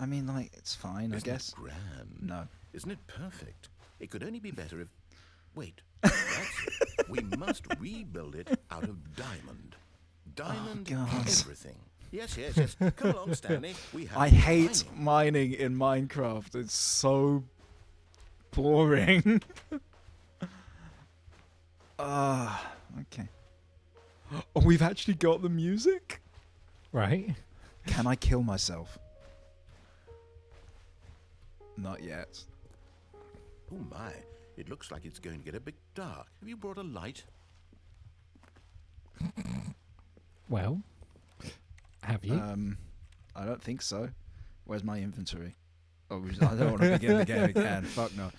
I mean, like, it's fine, Isn't I guess. it grand? No. Isn't it perfect? It could only be better if... Wait, that's it. We must rebuild it out of diamond. Diamond God. everything. Yes. Come along, Stanley. We have I hate mining in Minecraft. It's so boring. Okay. Oh, we've actually got the music? Right? Can I kill myself? Not yet. Oh my, it looks like it's going to get a bit dark. Have you brought a light? Well, have you? I don't think so. Where's my inventory? Oh, I don't want to begin the game again. Fuck no.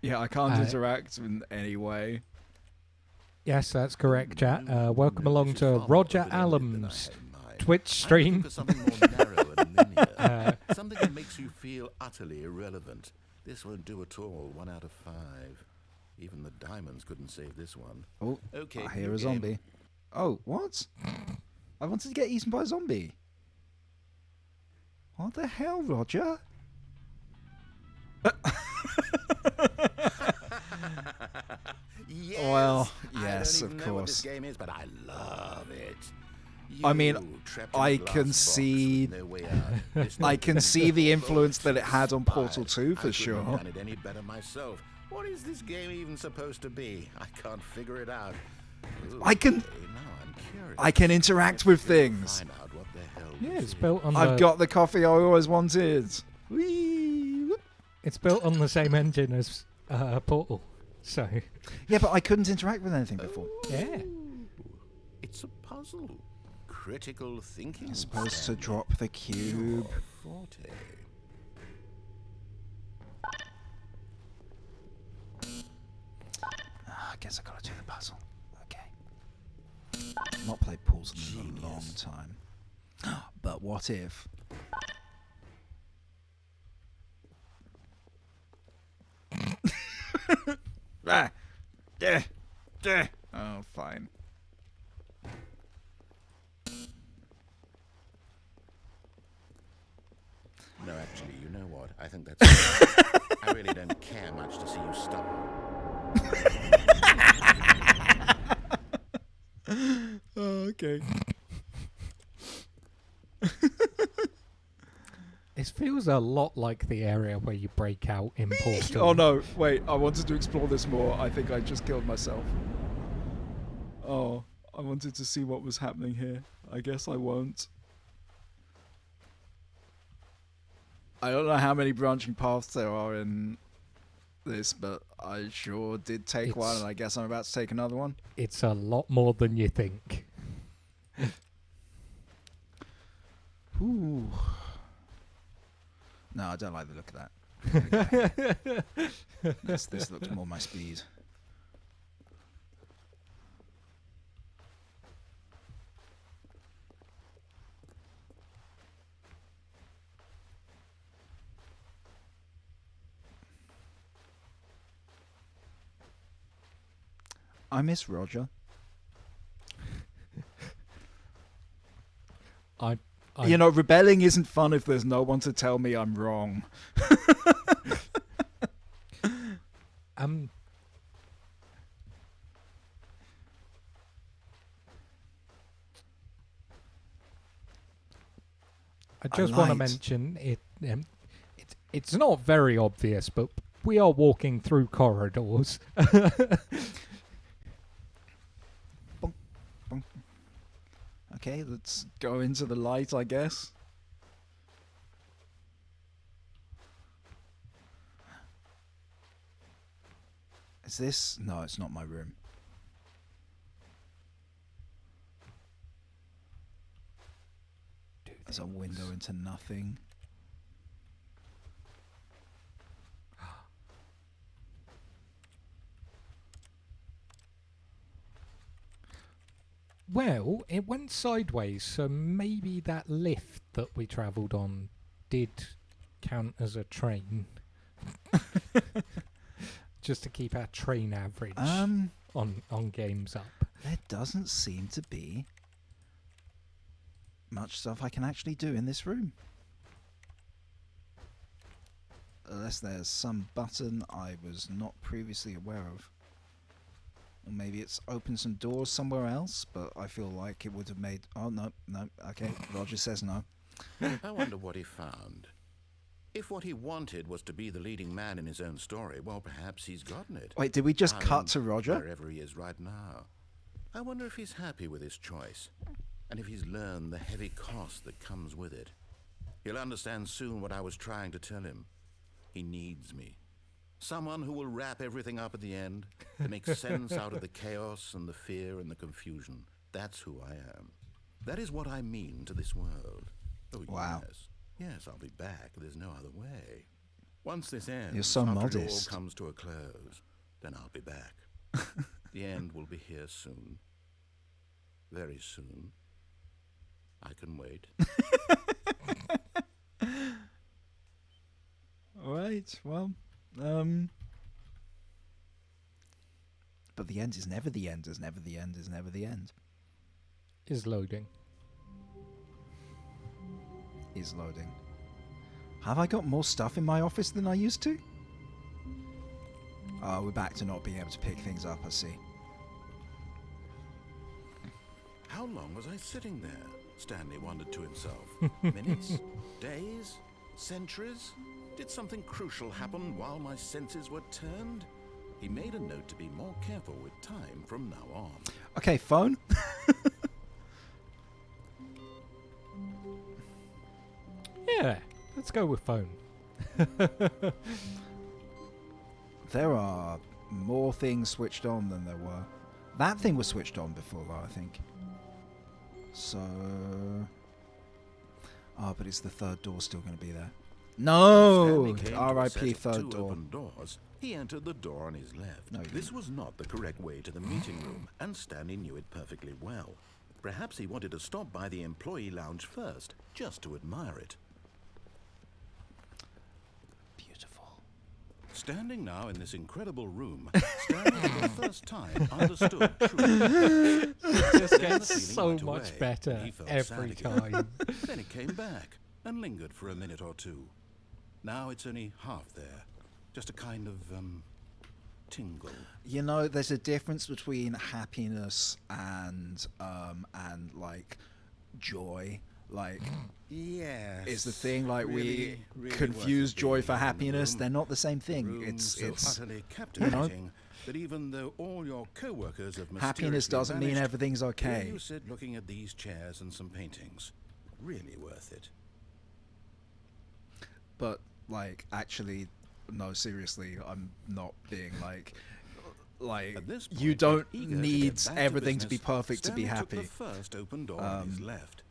Yeah, I can't interact in any way. Yes, that's correct, chat. Welcome No, along this is to far more Roger open-ended than I Allen's had in mind. Twitch I'm stream. looking for something more narrow and linear. Something that makes you feel utterly irrelevant. This won't do at all. 1 out of 5. Even the diamonds couldn't save this one. Oh, Okay, I hear new a zombie. game. Oh, what? I wanted to get eaten by a zombie. What the hell, Roger? Yes. Well, I yes, don't even of know what this course. game is, but I love it. I mean, You, trapped in I a glass can box see- with no way out, listening I to can the see the music of influence that it old had on Portal spy. 2 for I couldn't sure. have done it any better myself. What is this game even supposed to be? I can't figure it out. Ooh, I can- okay, now I'm curious. I can interact with Let's go things. find out what the hell Yeah, this it's is. built on I've got the coffee I always wanted. Whee! Whoop. It's built on the same engine as Portal, so Yeah, but I couldn't interact with anything before. yeah. It's a puzzle. Critical thinking. You're supposed to Stanley. drop the cube. Your forte. I guess I gotta do the puzzle. Okay. I've not played pools in a long time. But what if? Ah, oh, fine. No, actually, you know what? I think that's. I really don't care much to see you stop. Oh, okay. It feels a lot like the area where you break out in Portal. Oh no, wait, I wanted to explore this more. I think I just killed myself. Oh, I wanted to see what was happening here. I guess I won't. I don't know how many branching paths there are in this, but I sure did take one, and I guess I'm about to take another one. It's a lot more than you think. Ooh. No, I don't like the look of that. This looks more my speed. I miss Roger. You know, rebelling isn't fun if there's no one to tell me I'm wrong. I just want to mention it. It's not very obvious, but we are walking through corridors. Okay, let's go into the light, I guess. Is this? No, it's not my room. There's a window into nothing. Well, it went sideways, so maybe that lift that we travelled on did count as a train. Just to keep our train average on games up. There doesn't seem to be much stuff I can actually do in this room. Unless there's some button I was not previously aware of. Or maybe it's opened some doors somewhere else, but I feel like it would have made... Oh, no, okay, Roger says no. I wonder what he found. If what he wanted was to be the leading man in his own story, well, perhaps he's gotten it. Wait, did we just cut to Roger? Wherever he is right now. I wonder if he's happy with his choice, and if he's learned the heavy cost that comes with it. He'll understand soon what I was trying to tell him. He needs me. Someone who will wrap everything up at the end, to make sense out of the chaos and the fear and the confusion. That's who I am. That is what I mean to this world. Oh, wow. Yes. Yes, I'll be back. There's no other way. Once this ends, You're so after modest. it all comes to a close, then I'll be back. The end will be here soon. Very soon. I can wait. All right, well... But the end is never the end, is never the end, is never the end. Is loading. Is loading. Have I got more stuff in my office than I used to? Oh, we're back to not being able to pick things up, I see. How long was I sitting there? Stanley wondered to himself. Minutes? Days? Centuries? Did something crucial happen while my senses were turned? He made a note to be more careful with time from now on. Okay, phone. Yeah, let's go with phone. There are more things switched on than there were. That thing was switched on before, though, I think. So... Oh, but is the third door still going to be there? No! R.I.P. third door. Open doors. He entered the door on his left. No, this was not the correct way to the meeting room, and Stanley knew it perfectly well. Perhaps he wanted to stop by the employee lounge first, just to admire it. Beautiful. Standing now in this incredible room, Stanley for the first time understood truth. It just Then the gets feeling so went much away, better and he felt every sad again. time. Then it came back and lingered for a minute or two. Now it's only half there. Just a kind of, tingle. You know, there's a difference between happiness and like, joy. Like, Yes. is the thing, like, really, we really confuse worth it joy being for in the happiness. room. They're not the same thing. Room It's utterly captivating that even though all your co-workers have happiness doesn't mean vanished, everything's here okay. you sit looking at these chairs and some paintings. Really worth it. But, like, actually, no, seriously, I'm not being like At this point, you don't eager to need get back to everything to be business, perfect to be Stanley took happy. the first open door on his left.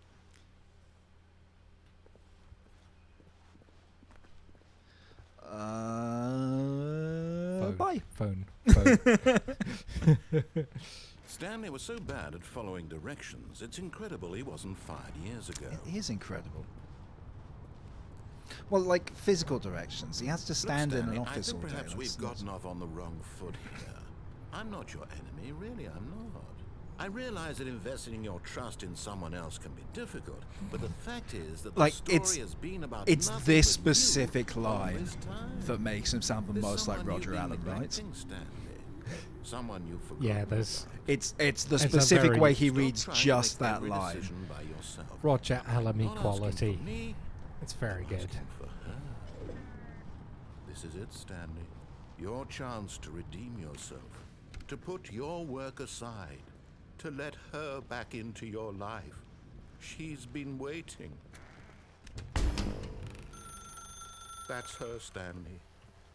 Bye. Phone. Stanley was so bad at following directions, it's incredible he wasn't fired years ago. It is incredible. Well, like physical directions. He has to Look, stand in Stanley, an office I think all day. perhaps we've That's gotten off on the wrong foot here. I'm not your enemy, really, I'm not. I realize that investing your trust in someone else can be difficult, but the fact is that Like, the story has been about it's nothing this but you specific all line this time. that makes him sound the There's most like someone you've Roger been Allen, right? neglecting, Stanley. Someone you've forgotten. Yeah, there's It's the It's a specific very- way he Stop reads trying to just make that every line. decision by yourself. Roger Allen Not asking equality. for me, It's very good. asking for her. This is it, Stanley. Your chance to redeem yourself, to put your work aside, to let her back into your life. She's been waiting. That's her, Stanley.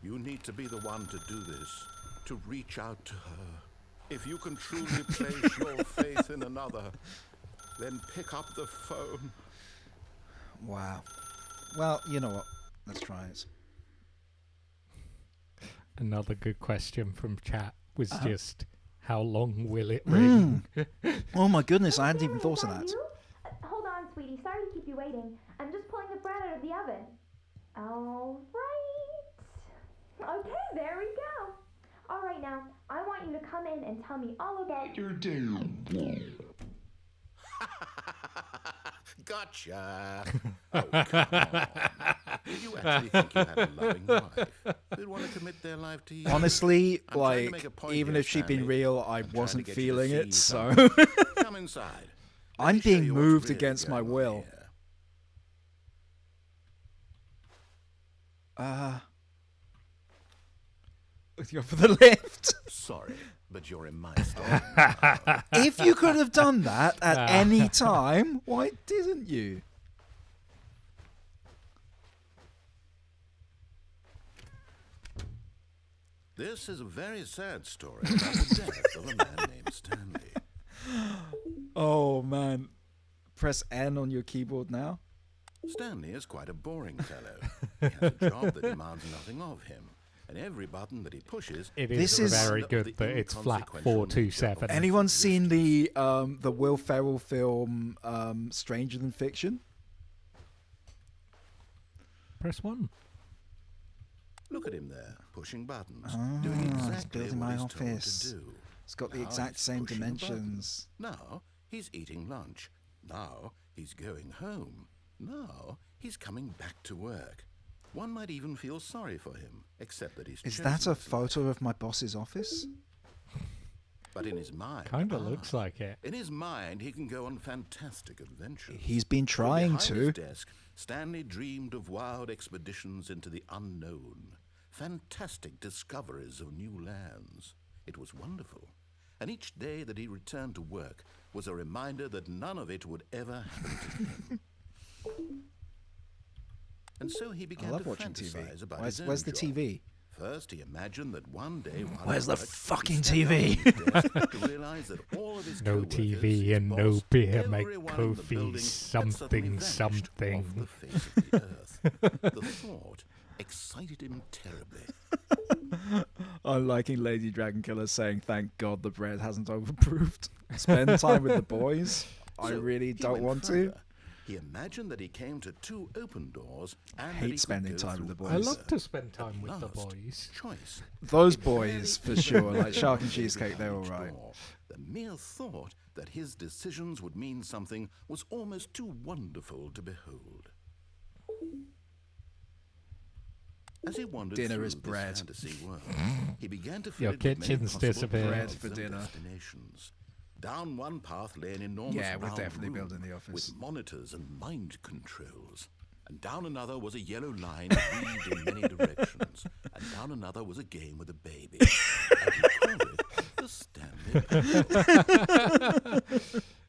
You need to be the one to do this, to reach out to her. If you can truly place your faith in another, then pick up the phone. Wow. Well, you know what? Let's try it. Another good question from chat was just, how long will it Mm. ring? Oh my goodness, I hadn't even thought of that. Hold on, sweetie. Sorry to keep you waiting. I'm just pulling the bread out of the oven. All right. Okay, there we go. All right, now, I want you to come in and tell me all about your day. Gotcha. Oh, come on. Did you actually think you had a loving wife who'd want to commit their life to you? Honestly, I'm trying to like, make a point even here, if she'd been Stanley. real, I I'm trying to wasn't get you to feeling see it, so... something. Come inside. Let I'm me show being you what's moved really against my going on will. here. Go for the lift. Sorry, but you're in my style. If you could have done that at any time, why didn't you? This is a very sad story about the death of a man named Stanley. Oh man. Press N on your keyboard now. Stanley is quite a boring fellow. He has a job that demands nothing of him, and every button that he pushes. It This is is- very Of the good that it's flat inconsequential nature 427. of Anyone seen the Will Ferrell film Stranger Than Fiction? Press 1. Look at him there, pushing buttons, Ah, doing it's exactly building what my he's told office. to do. It's got the Now exact he's same pushing a button. dimensions. Now he's eating lunch. Now he's going home. Now he's coming back to work. One might even feel sorry for him, except that he's Is chosen that a this life. photo of my boss's office? But in his mind, Kind of looks like it. In his mind, he can go on fantastic adventures. He's been trying Behind his to. desk, Stanley dreamed of wild expeditions into the unknown, fantastic discoveries of new lands. It was wonderful, and each day that he returned to work was a reminder that none of it would ever happen to him. And so he I began love to watching TV. fantasize about Where's, his where's own the job. TV? First, he imagined that one day, while Where's at the work, fucking he'd stand TV? up at his desk to realize that all of his No co-workers, TV his and no boss, beer make everyone in the Kofi building had suddenly something vanished something. off the face of the earth. The thought excited him terribly. I'm liking Lady Dragonkiller saying, "Thank God the bread hasn't overproofed." Spend time with the boys. I So really he don't went want to. further. He imagined that he came to 2 open doors and Hate that he could spending go time with through the I boys. love to spend time with the Last boys. choice. Those It boys, for barely sure. Like opened Shark and the Cheesecake, they're behind alright. door. The mere thought that his decisions would mean something was almost too wonderful to behold. As he wandered Dinner through is this bread. fantasy world, he began to Your fill it with many kitchen's possible disappeared. Bread paths for and dinner. destinations. Down one path lay an enormous Yeah, we're round definitely room building the office. with monitors and mind controls. And down another was a yellow line weaved in many directions. And down another was a game with a baby. And he called it the Stanley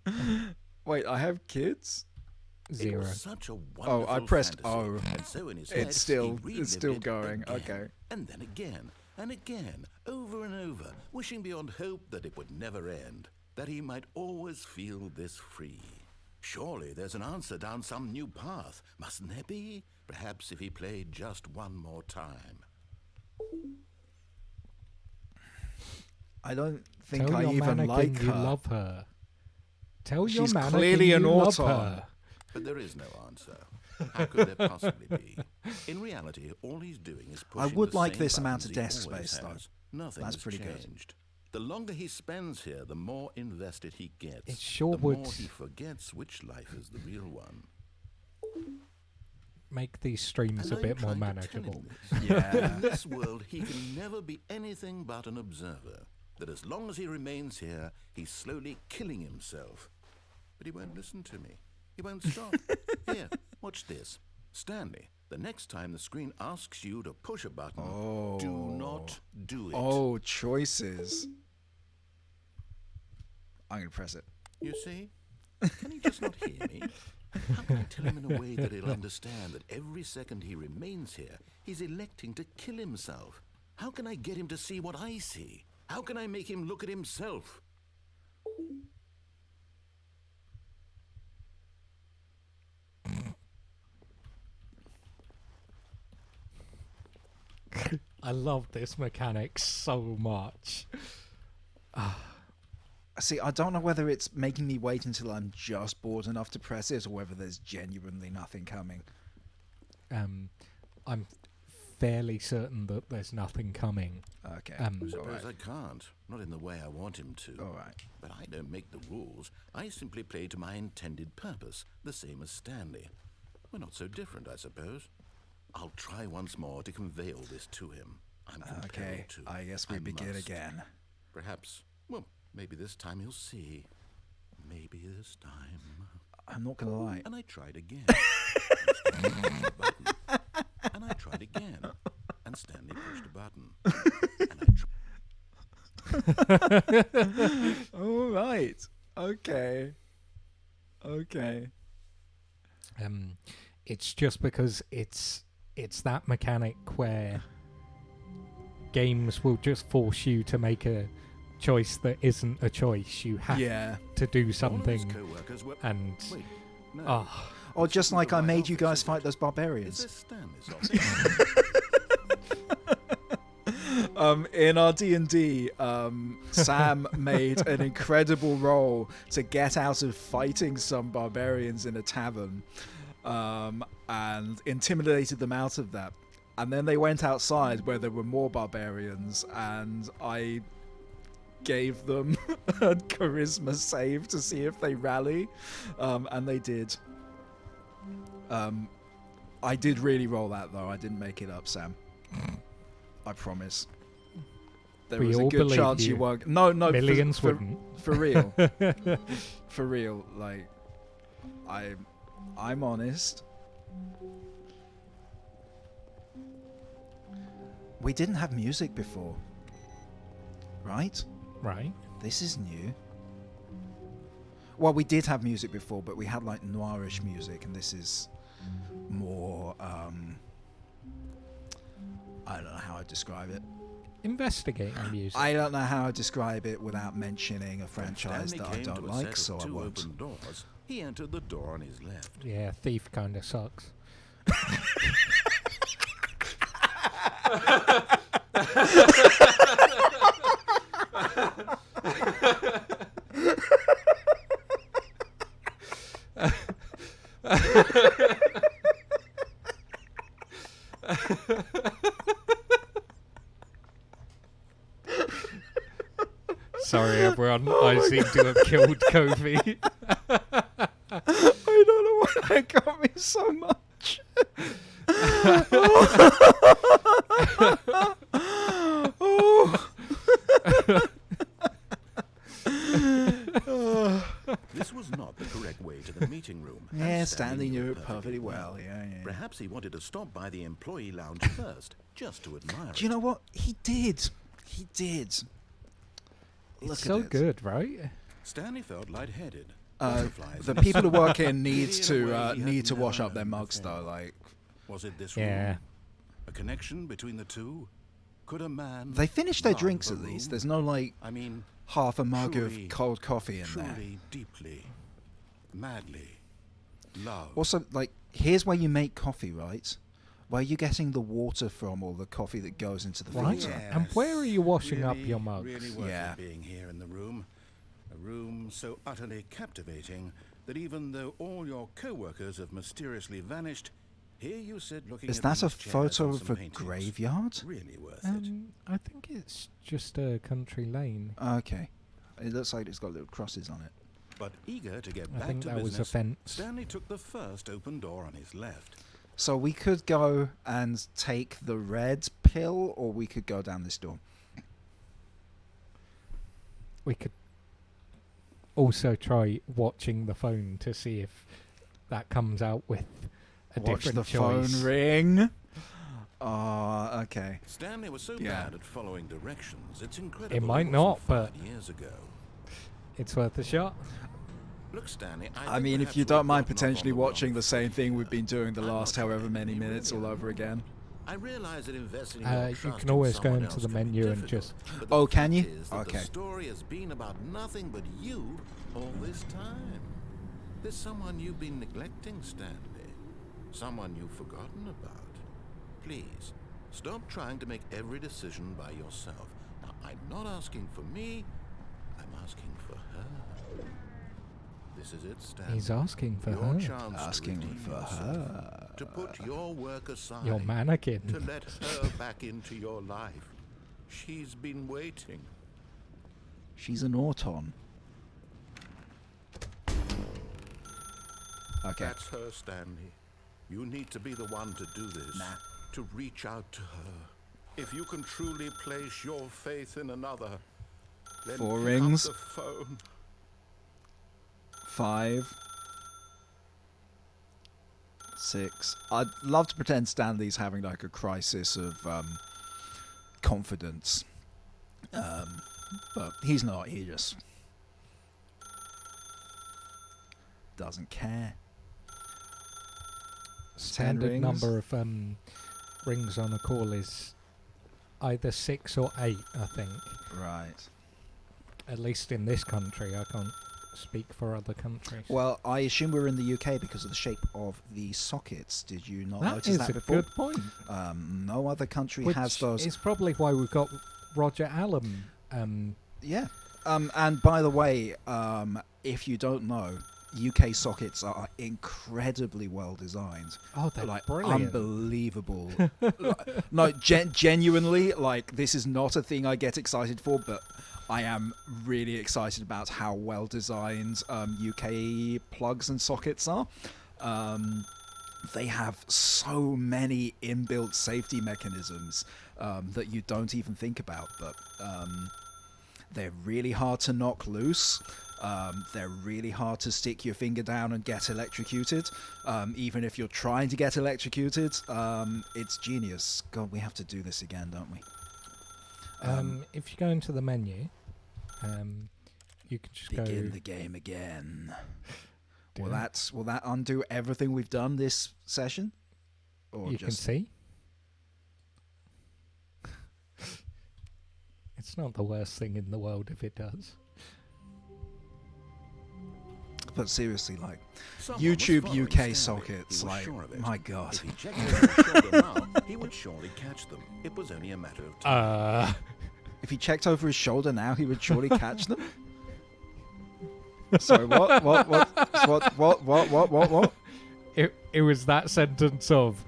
Parable. Wait, I have kids? It Zero. was such a wonderful Oh, I pressed fantasy. O. And so in his head, It's still he relived it going. again, Okay. And then again, and again, over and over, wishing beyond hope that it would never end, that he might always feel this free. Surely there's an answer down some new path, mustn't there be? Perhaps if he played just one more time. I don't think Tell I your even mannequin like you her. love her. Tell your She's mannequin clearly an you love auto. her. But there is no answer. How could there possibly be? In reality, all he's doing is pushing would the like same this amount of buttons he desk always space, though. has. Nothing That's has pretty good. changed. The longer he spends here, the more invested he gets. It sure the would more he forgets which life is the real one. Make these streams And a I'm bit more trying to tell manageable. him this. Yeah. In this world, he can never be anything but an observer. That as long as he remains here, he's slowly killing himself. But he won't listen to me. He won't stop. Here, watch this. Stanley, the next time the screen asks you to push a button, do not do it. Oh, choices. I'm going to press it. You see? Can he just not hear me? How can I tell him in a way that he'll understand that every second he remains here, he's electing to kill himself? How can I get him to see what I see? How can I make him look at himself? I love this mechanic so much. See, I don't know whether it's making me wait until I'm just bored enough to press it or whether there's genuinely nothing coming. I'm fairly certain that there's nothing coming. Okay. I suppose alright. I can't. Not in the way I want him to. Alright. But I don't make the rules. I simply play to my intended purpose, the same as Stanley. We're not so different, I suppose. I'll try once more to convey all this to him. I'm compelled Okay, to. I guess we begin must. again. Perhaps, well, maybe this time he'll see. Maybe this time. I'm not going to lie. And I tried again. And Stanley pushed a button. And I tried again. And Stanley pushed a button. And I tried. All right. Okay. It's just because it's that mechanic where games will just force you to make a choice that isn't a choice. You have Yeah. to do All of his something, co-workers were... and Wait, no. oh, Or just like I Right made you office, guys is fight it? those Is barbarians. this Stanley's office? In our D&D, Sam made an incredible roll to get out of fighting some barbarians in a tavern, and intimidated them out of that. And then they went outside where there were more barbarians, and I gave them a charisma save to see if they rally, and they did. I did really roll that, though. I didn't make it up, Sam. I promise. There We was a all good believe chance you you. weren't. No, millions for wouldn't. for real. For real, like I'm honest. We didn't have music before, right? right. This is new. Well, we did have music before, but we had like noirish music, and this is more. I don't know how I describe it. Investigating music. I don't know how I describe it without mentioning a When franchise Stanley that I came to don't a like, set so of I 2 won't. open doors, he entered the door on his left. Yeah, Thief kind of sucks. Sorry, everyone. I seem to have killed Kofi. I don't know why that got me so much. This was not the correct way to the meeting room. and Yeah, Stanley knew it perfectly well. Yeah. Perhaps he wanted to stop by the employee lounge first, just to admire Do you it. know what? He did. He did. Look It's at so it. good, right? Stanley felt lightheaded. The Butterflies in people who his work stomach. in needs Really, in a to way, he had need to wash never up their known mugs before. though. Like Was it this Yeah. room? A connection between the two? Could a man they finished their love drinks a at least. room? There's no like I mean, half a mug truly- of cold coffee in there. truly, deeply, madly love. Also, like, here's where you make coffee, right? Where are you getting the water from, or the coffee that goes into the Right. filter? And where are you washing up Really, your mugs? Really worth Yeah. it being here in the room. A room so utterly captivating that even though all your co-workers have mysteriously vanished, here you sit looking Is at that a these chairs photo and of some a paintings. graveyard? Really worth it. I think it's just a country lane. Okay. It looks like it's got little crosses on it. But eager to get I back think to that was a business, fence. Stanley took the first open door on his left. So we could go and take the red pill, or we could go down this door. We could also try watching the phone to see if that comes out with a Watch different the choice. phone ring. Okay. Stanley was so Yeah. bad at following directions, it's incredible. might he not, wasn't but- fired years ago. It's worth a shot. Look, Stanley, I think mean, if perhaps you we've don't mind gotten off potentially on the wrong watching the same foot thing here. we've been doing the I'm last not however trying many to be minutes all really over again. I realize that investing You your trust can in always go someone into else the can be menu and difficult, just... but the Oh, can fact you? is that Okay. The story has been about nothing but you all this time. There's someone you've been neglecting, Stanley. Someone you've forgotten about. Please, stop trying to make every decision by yourself. Now, I'm not asking for me, I'm asking for her. This is it, Stanley. He's asking for Your her. chance to Asking redeem for yourself, her. to put your work aside, Your mannequin. to let her back into your life. She's been waiting. She's an auton. Okay. That's her, Stanley. You need to be the one to do this. Nah. To reach out to her. If you can truly place your faith in another, then 4 pick rings. up the phone. 5. 6. I'd love to pretend Stanley's having like a crisis of confidence. But he's not. He just doesn't care. 10 Standard rings. number of rings on a call is either 6 or 8, I think. Right. At least in this country. I can't speak for other countries. Well, I assume we're in the UK because of the shape of the sockets. Did you not that notice is that a before? good point. No other country Which has those. is probably why we've got Roger Allen. Yeah. And by the way, if you don't know, UK sockets are incredibly well designed. Oh, they're Like brilliant. unbelievable. No, genuinely, like this is not a thing I get excited for, but I am really excited about how well designed UK plugs and sockets are. They have so many inbuilt safety mechanisms that you don't even think about, but they're really hard to knock loose. They're really hard to stick your finger down and get electrocuted. Even if you're trying to get electrocuted, it's genius. God, we have to do this again, don't we? If you go into the menu, you can just Begin go the game again. do Will it. that undo everything we've done this session? Or You can just see. It's not the worst thing in the world if it does. but seriously, like Someone was YouTube following UK Stanley. sockets, He was like sure of it. my god. If he checked over his shoulder now, he would surely catch them. It was only a matter of time. If he checked over his shoulder now, he would surely catch them. Sorry, what? It was that sentence of,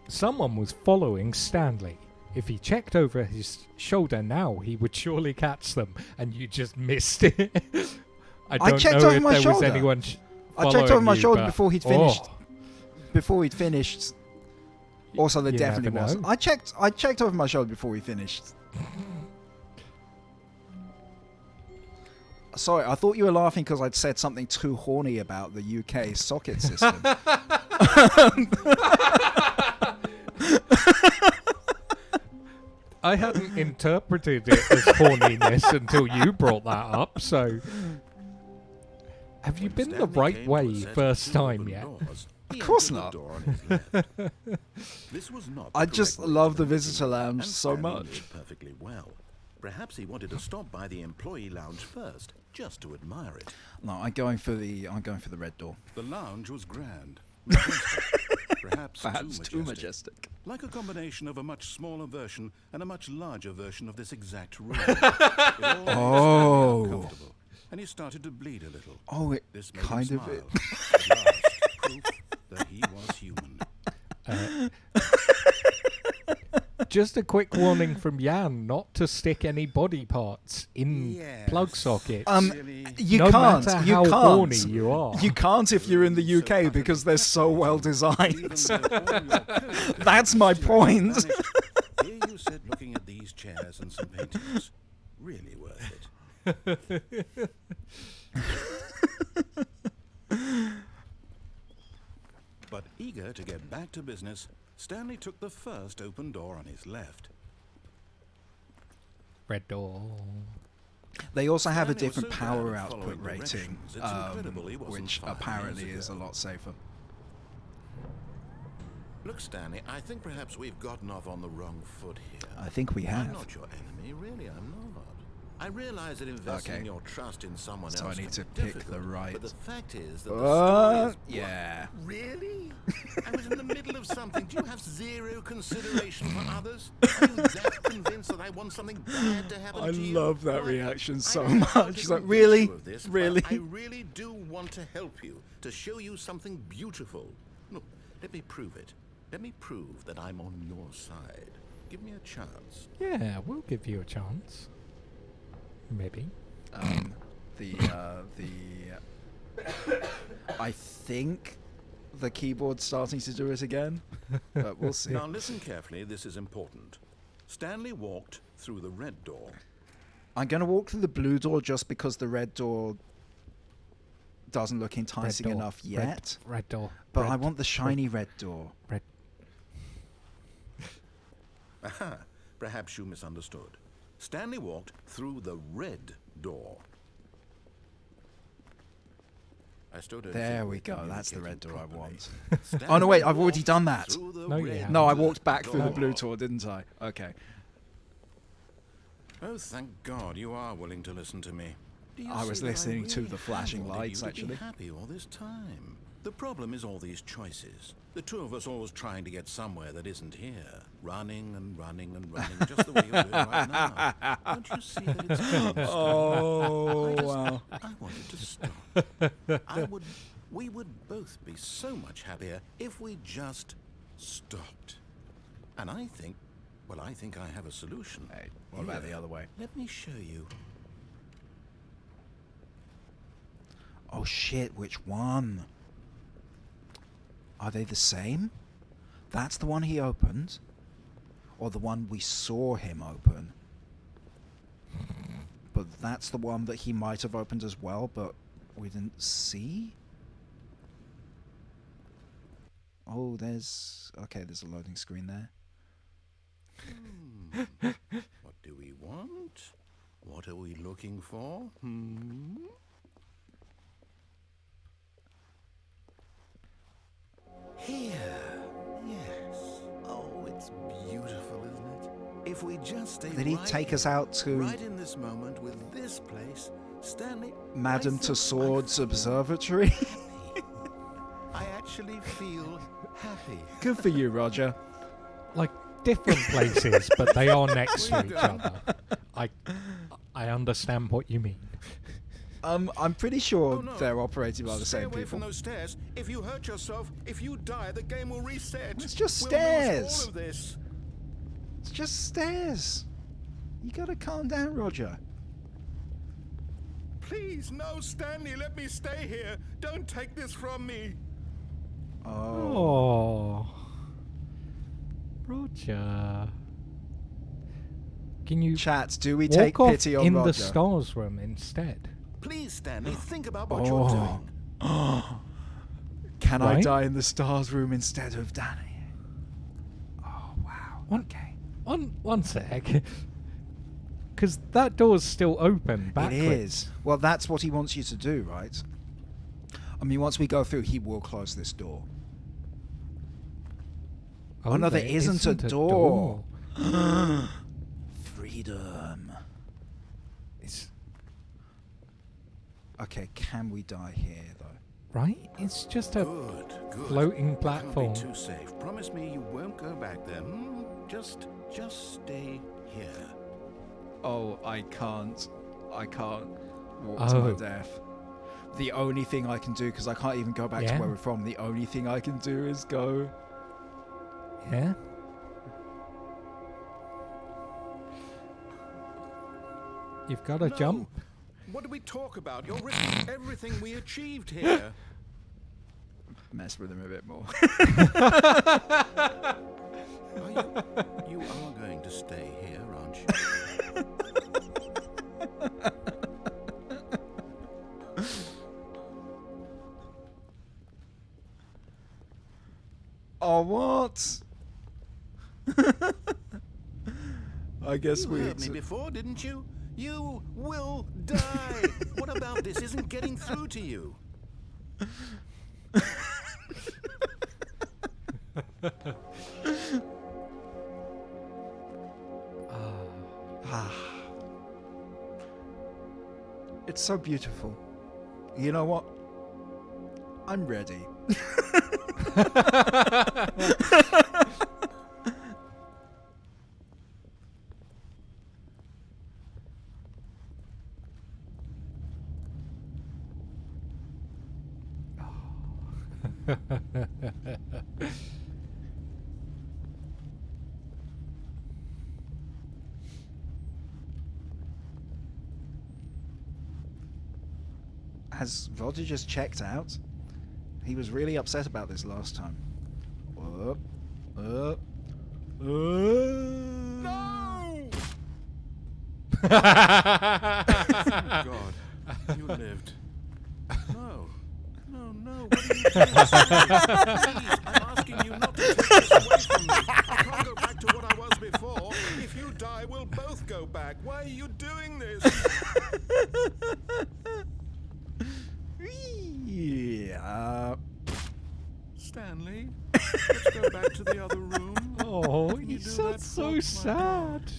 someone was following Stanley. If he checked over his shoulder now, he would surely catch them, and you just missed it. I don't checked know over if my there was shoulder. anyone I checked over my following shoulder you, before he'd but- finished. Oh, Before he'd finished. Also, there You definitely never was. know. I checked over my shoulder before he finished. Sorry, I thought you were laughing because I'd said something too horny about the UK socket system. I hadn't interpreted it as horniness until you brought that up, so... Have you When been the Stanley right came to a way set of first two time open yet? doors, he Of course entered not. the door on his left. This was not the I just correct way love to the visitor meeting, lounge and so Stanley knew much. it perfectly well. Perhaps he wanted to stop by the employee lounge first, just to admire it. No, I'm going for the red door. The lounge was grand, majestic, perhaps Too majestic. like a combination of a much smaller version and a much larger version of this exact room. It all made Oh. Stanley uncomfortable, and he started to bleed a little. Oh, it This made kind him of smile. it. At last, proof that he was human. Just a quick warning from Jan not to stick any body parts in Yes. plug sockets. Really? You no can't. matter You how can't. horny you are. You can't if you're in the UK because they're so well Even designed. though all your codes That's my point. vanished, here you sit looking at these chairs and some paintings. Really worth it. But eager to get back to business, Stanley took the first open door on his left. Red door. They also have a Stanley was different so power bad at output following rating, directions, it's incredible he wasn't which 5 apparently years is a ago. lot safer. Look, Stanley, I think perhaps we've gotten off on the wrong foot here. I think we I'm have. not your enemy, really, I'm not. I realize that investing Okay. your trust in someone So else I need can to be pick the difficult, right- But the fact is that the story is... Yeah. What? Really? I was in the middle of something. Do you have zero consideration for others? Are you that convinced that I want something bad to happen I to you? love that Why, reaction I so don't know how to much. It's like, convince really? you of this, but Really? I really do want to help you, to show you something beautiful. Look, let me prove it. Let me prove that I'm on your side. Give me a chance. Yeah, we'll give you a chance. Maybe. I think the keyboard's starting to do it again, but we'll see. Now listen carefully, this is important. Stanley walked through the red door. I'm going to walk through the blue door just because the red door doesn't look enticing door. enough yet. Red door. But red, I want the shiny red door. red. Aha, perhaps you misunderstood. Stanley walked through the red door. I still don't There think we we're go. That's the red communicating door I properly. want. Stanley Oh, no, wait, I've already walked done that. through the No, you red haven't. No, I walked back through the door. blue door, didn't I? Okay. Oh, thank God you are willing to listen to me. Do you I was see that listening to really the flashing have wanted lights, you to actually. be happy all this time. The problem is all these choices. The two of us always trying to get somewhere that isn't here. Running and running and running, just the way you're doing right now. Don't you see that it's constant? Oh, wow. I wanted to stop. We would both be so much happier if we just stopped. And I think I have a solution. Hey, what about the other way? Let me show you. Oh, shit, which one? Are they the same? That's the one he opened? Or the one we saw him open? But that's the one that he might have opened as well, but we didn't see? Oh, there's a loading screen there. What do we want? What are we looking for? just stay Did he right take here, us out to right in this moment with this place, Stanley? Madame I think Tussauds Observatory? I actually feel happy. Good for you, Roger. Like different places, but they are next to Where you each going? other. I understand what you mean. I'm pretty sure Oh, no. they're operated by the Stay same away people. from those stairs. If you hurt yourself, if you die, the game will reset. It's just We'll stairs. lose all of this. It's just stairs. You gotta calm down, Roger. Please, no, Stanley, let me stay here. Don't take this from me. Oh. Oh, Roger. Can you Chat, do we walk take off pity on in Roger? the stars room instead? Please, Stanley, think about what you're doing. Can I Right? die in the stars room instead of Danny? Oh, wow. Okay. One sec. Because that door's still open backwards. It is. Well, that's what he wants you to do, right? I mean, once we go through, he will close this door. Oh, no, there isn't a door. Freedom. Okay, can we die here, though? Right? It's just a Good. floating Can't platform. be too safe. Promise me you won't go back there. Just stay here. Oh, I can't walk to Oh. my death. The only thing I can do, because I can't even go back to Yeah? where we're from, the only thing I can do is go. Yeah? You've got to No. jump. What do we talk about? You're risking everything we achieved here. Mess with him a bit more. You are going to stay here, aren't you? Oh, what? I guess You we. heard me before, didn't you? You will die. What about this isn't getting through to you? It's so beautiful. You know what? I'm ready. Has Roger just checked out? He was really upset about this last time. No! God, you lived. No. What are you doing? Please, I'm asking you not to take this away from me. I can't go back to what I was before. If you die, we'll both go back. Why are you doing this? Yeah. Stanley, let's go back to the other room. Oh, Can you he do sounds that, so folks? My God. sad.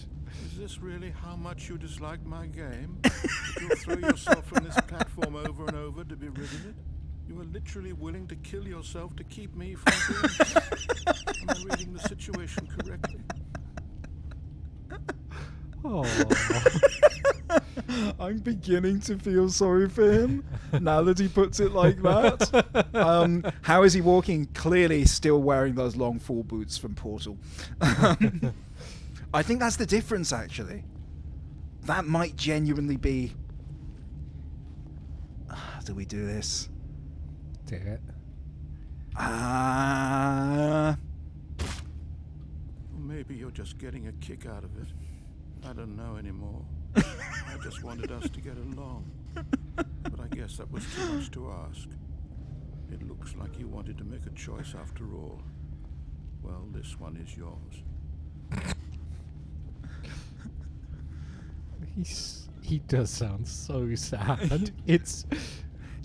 Is this really how much you dislike my game? That you'll throw yourself from this platform over and over to be rid of it? You are literally willing to kill yourself to keep me from doing this? Am I reading the situation correctly? Oh. I'm beginning to feel sorry for him now that he puts it like that. How is he walking? Clearly still wearing those long full boots from Portal. I think that's the difference, actually. That might genuinely be... Do we do this? Do it. Or maybe you're just getting a kick out of it. I don't know anymore. I just wanted us to get along. But I guess that was too much to ask. It looks like you wanted to make a choice after all. Well, this one is yours. He does sound so sad. It's...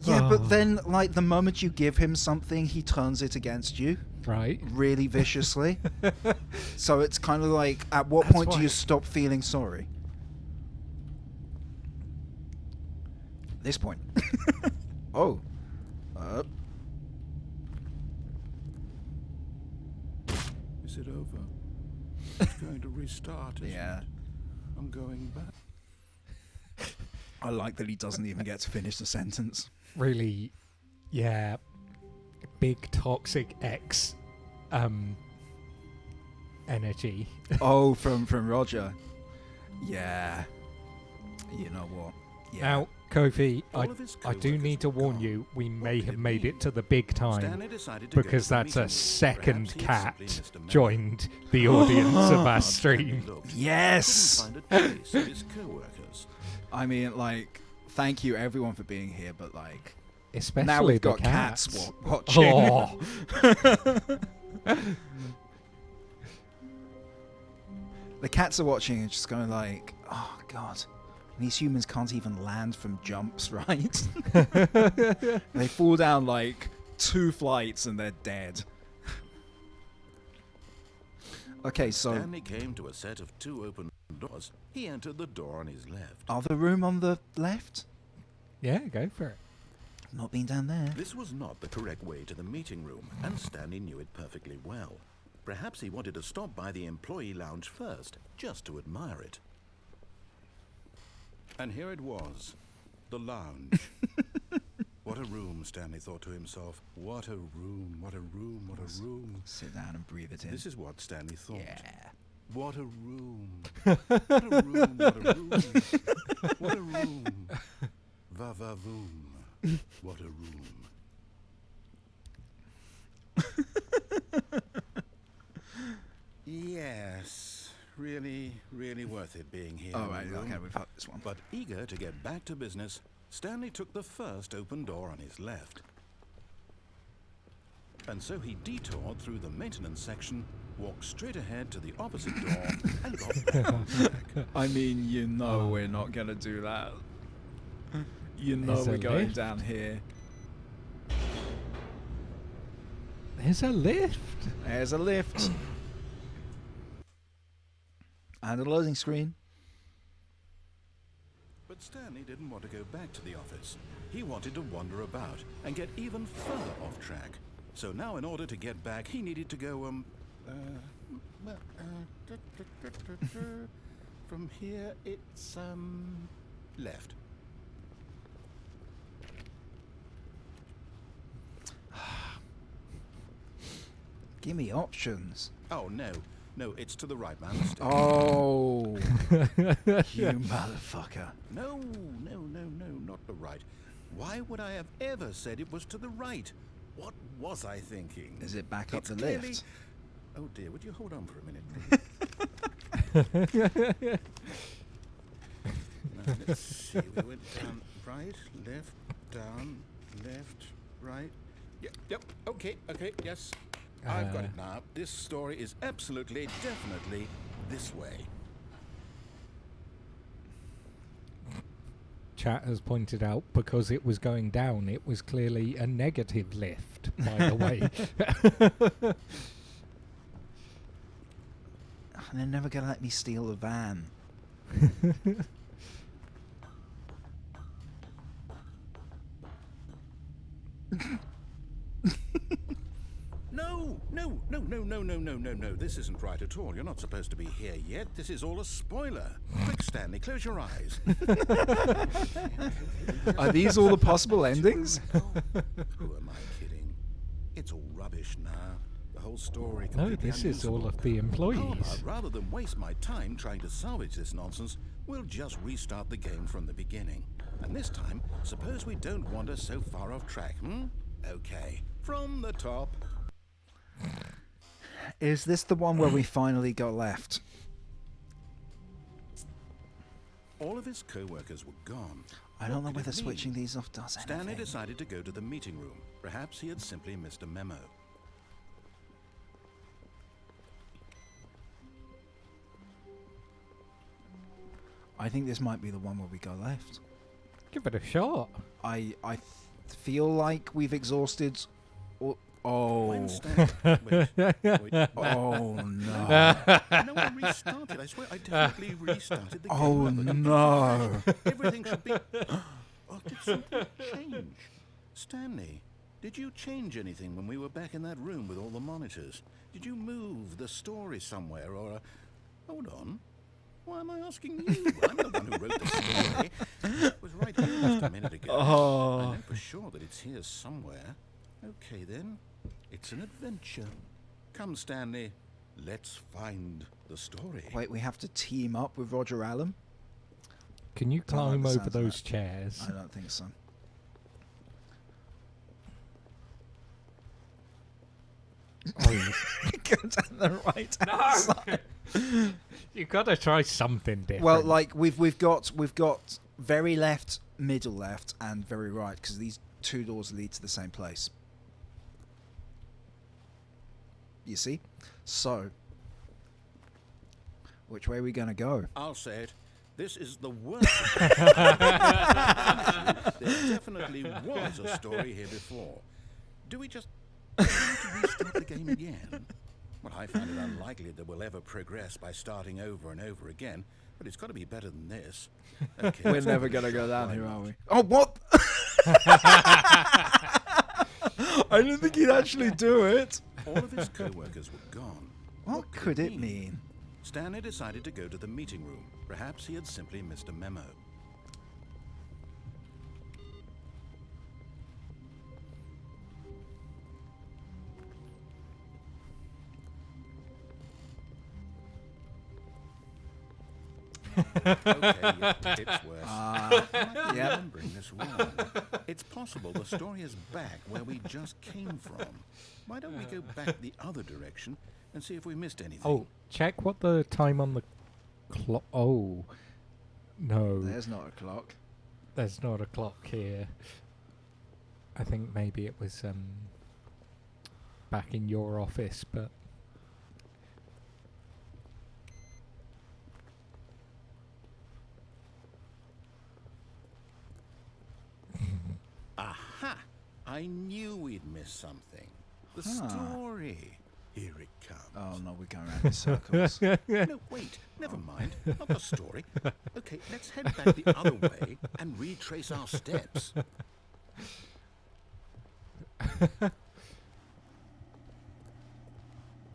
Yeah, Oh. but then, like, the moment you give him something, he turns it against you. Right. really viciously. So it's kind of like, at what That's point do why- you stop feeling sorry? This point. Oh. Is it over? It's going to restart, isn't Yeah. it? I'm going back. I like that he doesn't even get to finish the sentence. Really, yeah, big toxic X energy. Oh, from Roger. Yeah. You know what? Yeah. Now, Kofi, All of his I do co-workers need to were warn gone. you, we What may could have it made mean? it to the big time Stanley decided to go because to the that's a meeting room. second Perhaps he had cat simply missed a memo. joined the audience of our Stanley stream. looked, Yes! couldn't find a trace of his co-workers. I mean, like, thank you everyone for being here, but like, Especially now we've the got cats cats. watching. Oh, The cats are watching and just going like, oh god, these humans can't even land from jumps, right? They fall down like 2 flights and they're dead. Okay, so Stanley came to a set of 2 open doors. He entered the door on his left. other room on the left? yeah, go for it. Not been down there. This was not the correct way to the meeting room, and Stanley knew it perfectly well. Perhaps he wanted to stop by the employee lounge first, just to admire it. And here it was, the lounge. What a room, Stanley thought to himself. What a room, what a room, what a room. Sit down and breathe it in. This is what Stanley thought. Yeah. What a room. What a room, what a room. What a room. Va-va-voom. What a room. Yes, really, really worth it being here. Oh, in the right, room. okay, we've had this one. But eager to get back to business, Stanley took the first open door on his left. And so he detoured through the maintenance section, walked straight ahead to the opposite door, and got back on track. I mean, you know we're not going to do that. You know There's a we're going lift. down here. There's a lift. There's a lift. And a loading screen. But Stanley didn't want to go back to the office. He wanted to wander about and get even further off track. So now in order to get back, he needed to go, from here it's, left. Give me options. Oh, no. No, it's to the right, man. Mistake. Oh. You motherfucker. No, not the right. Why would I have ever said it was to the right? What was I thinking? Is it back up It's the clearly- lift? Oh dear, would you hold on for a minute, please? Now, let's see, we went down, right, left, down, left, right. Yep, okay, yes. I've got it now. This story is absolutely, definitely this way. Chat has pointed out because it was going down, it was clearly a negative lift, by the way. And they're never going to let me steal a van. No. This isn't right at all. You're not supposed to be here yet. This is all a spoiler. Quick, Stanley, close your eyes. Are these all the possible endings? Who am I kidding? It's all rubbish now. The whole story. No, completely this is all unusable. of the How employees. about, rather than waste my time trying to salvage this nonsense, we'll just restart the game from the beginning. And this time, suppose we don't wander so far off track, Okay, from the top. Is this the one where we finally got left? All of his co-workers were gone. I don't know What could whether it mean? switching these off does anything. Stanley decided to go to the meeting room. Perhaps he had simply missed a memo. I think this might be the one where we go left. Give it a shot. I feel like we've exhausted Oh. When Stanley... wait. Oh no. No, I restarted. I swear I definitely restarted the game. Oh no. Everything should be... Oh, did something change? Stanley, did you change anything when we were back in that room with all the monitors? Did you move the story somewhere or... Hold on. Why am I asking you? I'm the one who wrote the story. It was right here just a minute ago. Oh. I know for sure that it's here somewhere. Okay, then. It's an adventure. Come, Stanley. Let's find the story. Wait, we have to team up with Roger Allen? Can you Don't like climb the over sounds of those that. chairs? I don't think so. Oh, you- Go down the right hand side. you gotta try something different. Well, like we've got very left, middle left, and very right because these two doors lead to the same place. You see? So, which way are we gonna go? I'll say it. This is the worst. There definitely was a story here before. Do we just need to restart the game again? Well, I find it unlikely that we'll ever progress by starting over and over again, but it's got to be better than this. Okay, We're let's never give it gonna a go shot. down Why here, not? are we? Oh, what? I didn't think he'd actually do it. All of his co-workers were gone. What could it mean? Stanley decided to go to the meeting room. Perhaps he had simply missed a memo. Okay, yep, it's worse. Yep. Remembering this wrong. It's possible the story is back where we just came from. Why don't we go back the other direction and see if we missed anything? oh, check what the time on the clock. Oh, no, There's not a clock. there's not a clock here. I think maybe it was back in your office, but Aha! I knew we'd missed something. The Huh. story. Here it comes. Oh no, we're going around in circles. No, wait. Never mind. Not the story. Okay, let's head back the other way and retrace our steps.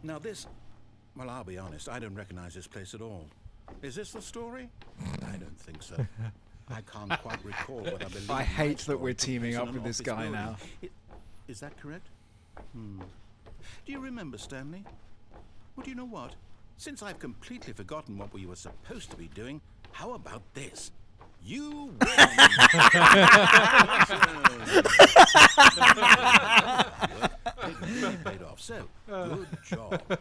Now this... Well, I'll be honest. I don't recognize this place at all. Is this the story? I don't think so. I can't quite recall what I believe. I my hate that story we're took teaming place up in with an this office guy building. now. Is that correct? Do you remember, Stanley? Well, do you know what? Since I've completely forgotten what we were supposed to be doing, how about this? You win! It really paid off, so good job. Oh,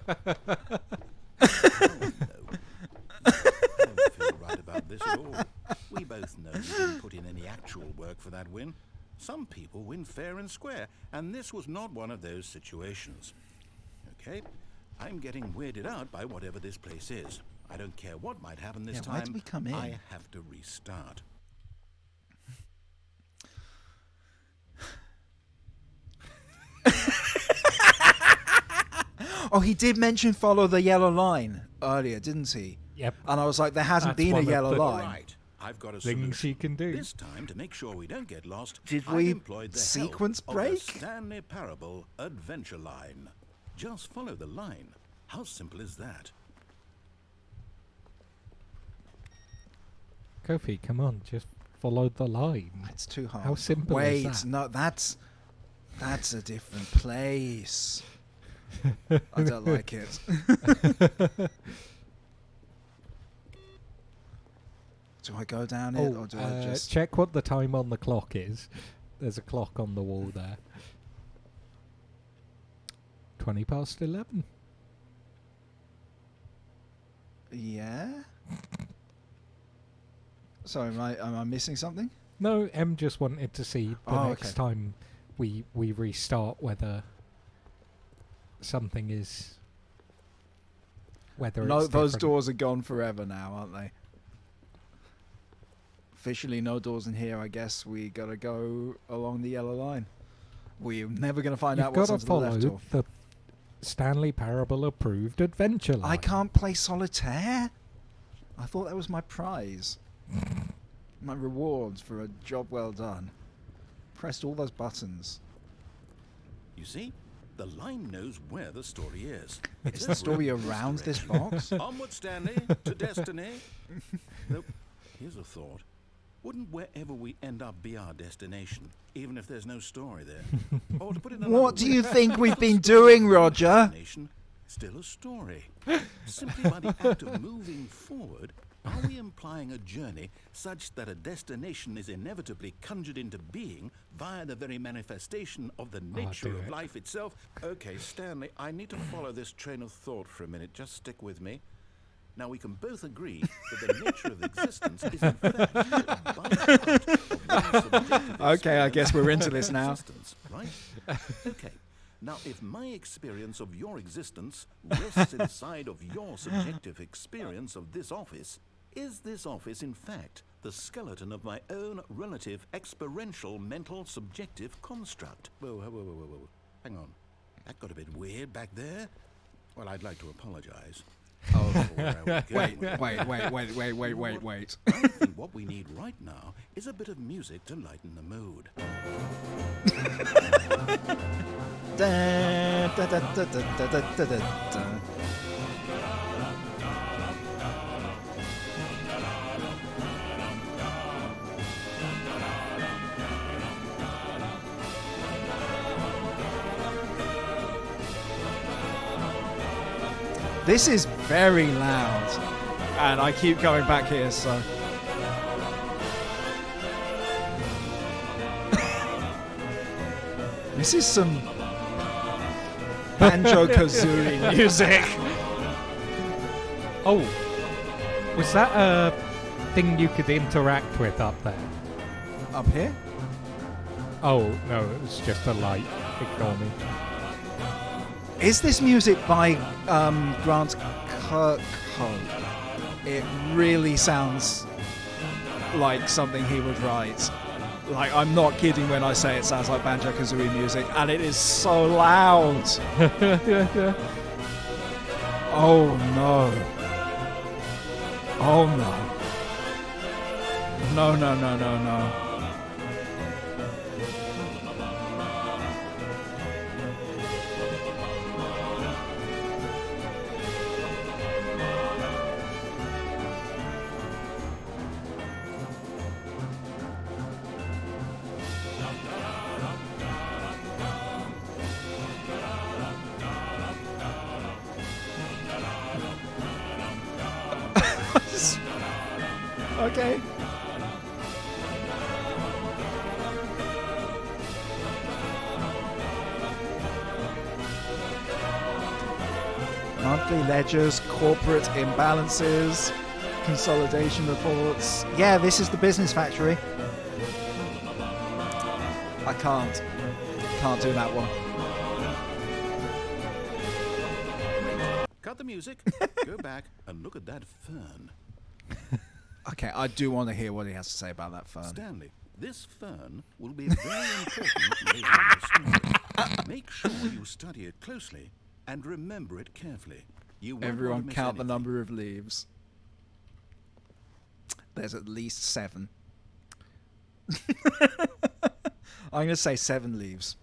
no. I don't feel right about this at all. We both know we didn't put in any actual work for that win. Some people win fair and square, and this was not one of those situations. Okay, I'm getting weirded out by whatever this place is. I don't care what might happen this Yeah, time. why did we come in? I have to restart. Oh, he did mention follow the yellow line earlier, didn't he? yep, And I was like, there hasn't That's been a one of yellow the- line. Right, I've got a things solution. you can do. This time, to make sure we don't get lost, Did I've we employed the sequence help break? of the Stanley Parable Adventure Line. Just follow the line. How simple is that? Kofi, come on, just follow the line. It's too hard. How simple Wait, is that? no, that's a different place. I don't like it. Do I go down it or do I just? check what the time on the clock is. There's a clock on the wall there. 11:20. Yeah. Sorry, am I missing something? No, M just wanted to see the Oh, next okay. time we restart whether something is whether No, it's those different. doors are gone forever now, aren't they? Officially, no doors in here. I guess we gotta go along the yellow line. We're never going to find You've out got what's to on the left. follow Or the Stanley Parable approved adventure line. I can't play solitaire. I thought that was my prize, my reward for a job well done. Pressed all those buttons. You see, the line knows where the story is. Is the story around this box? Onward, Stanley, to destiny. Nope. Here's a thought. Wouldn't wherever we end up be our destination, even if there's no story there? Or to put it another What do way, you think we've been doing, Roger? destination, still a story. Simply by the act of moving forward, are we implying a journey such that a destination is inevitably conjured into being via the very manifestation of the nature do of it. life itself? Okay, Stanley, I need to follow this train of thought for a minute. Just stick with me. Now, we can both agree that the nature of existence is in fact a byproduct of one's subjective Okay, I guess we're into experience this of now. existence, right? Okay. Now, if my experience of your existence rests inside of your subjective experience of this office, is this office, in fact, the skeleton of my own relative experiential mental subjective construct? Whoa. Hang on. That got a bit weird back there. Well, I'd like to apologize. Oh, Wait. wait. I think what we need right now is a bit of music to lighten the mood. Da, da, da, da, da, da, da, da, da. This is very loud, and I keep going back here, so. This is some Banjo-Kazooie music. Oh, was that a thing you could interact with up there? Up here? Oh, no, it was just a light. Ignore me. Is this music by Grant Kirkhope? It really sounds like something he would write. Like, I'm not kidding when I say it sounds like Banjo-Kazooie music, and it is so loud. Oh no. Oh no. No. Okay. Monthly ledgers, corporate imbalances, consolidation reports. Yeah, this is the business factory. I can't do that one. Cut the music, go back, and look at that fern. Okay, I do want to hear what he has to say about that fern. Stanley, this fern will be very important later in the story. Make sure you study it closely and remember it carefully. You won't want Everyone to miss count the anything. number of leaves. There's at least 7. I'm going to say 7 leaves.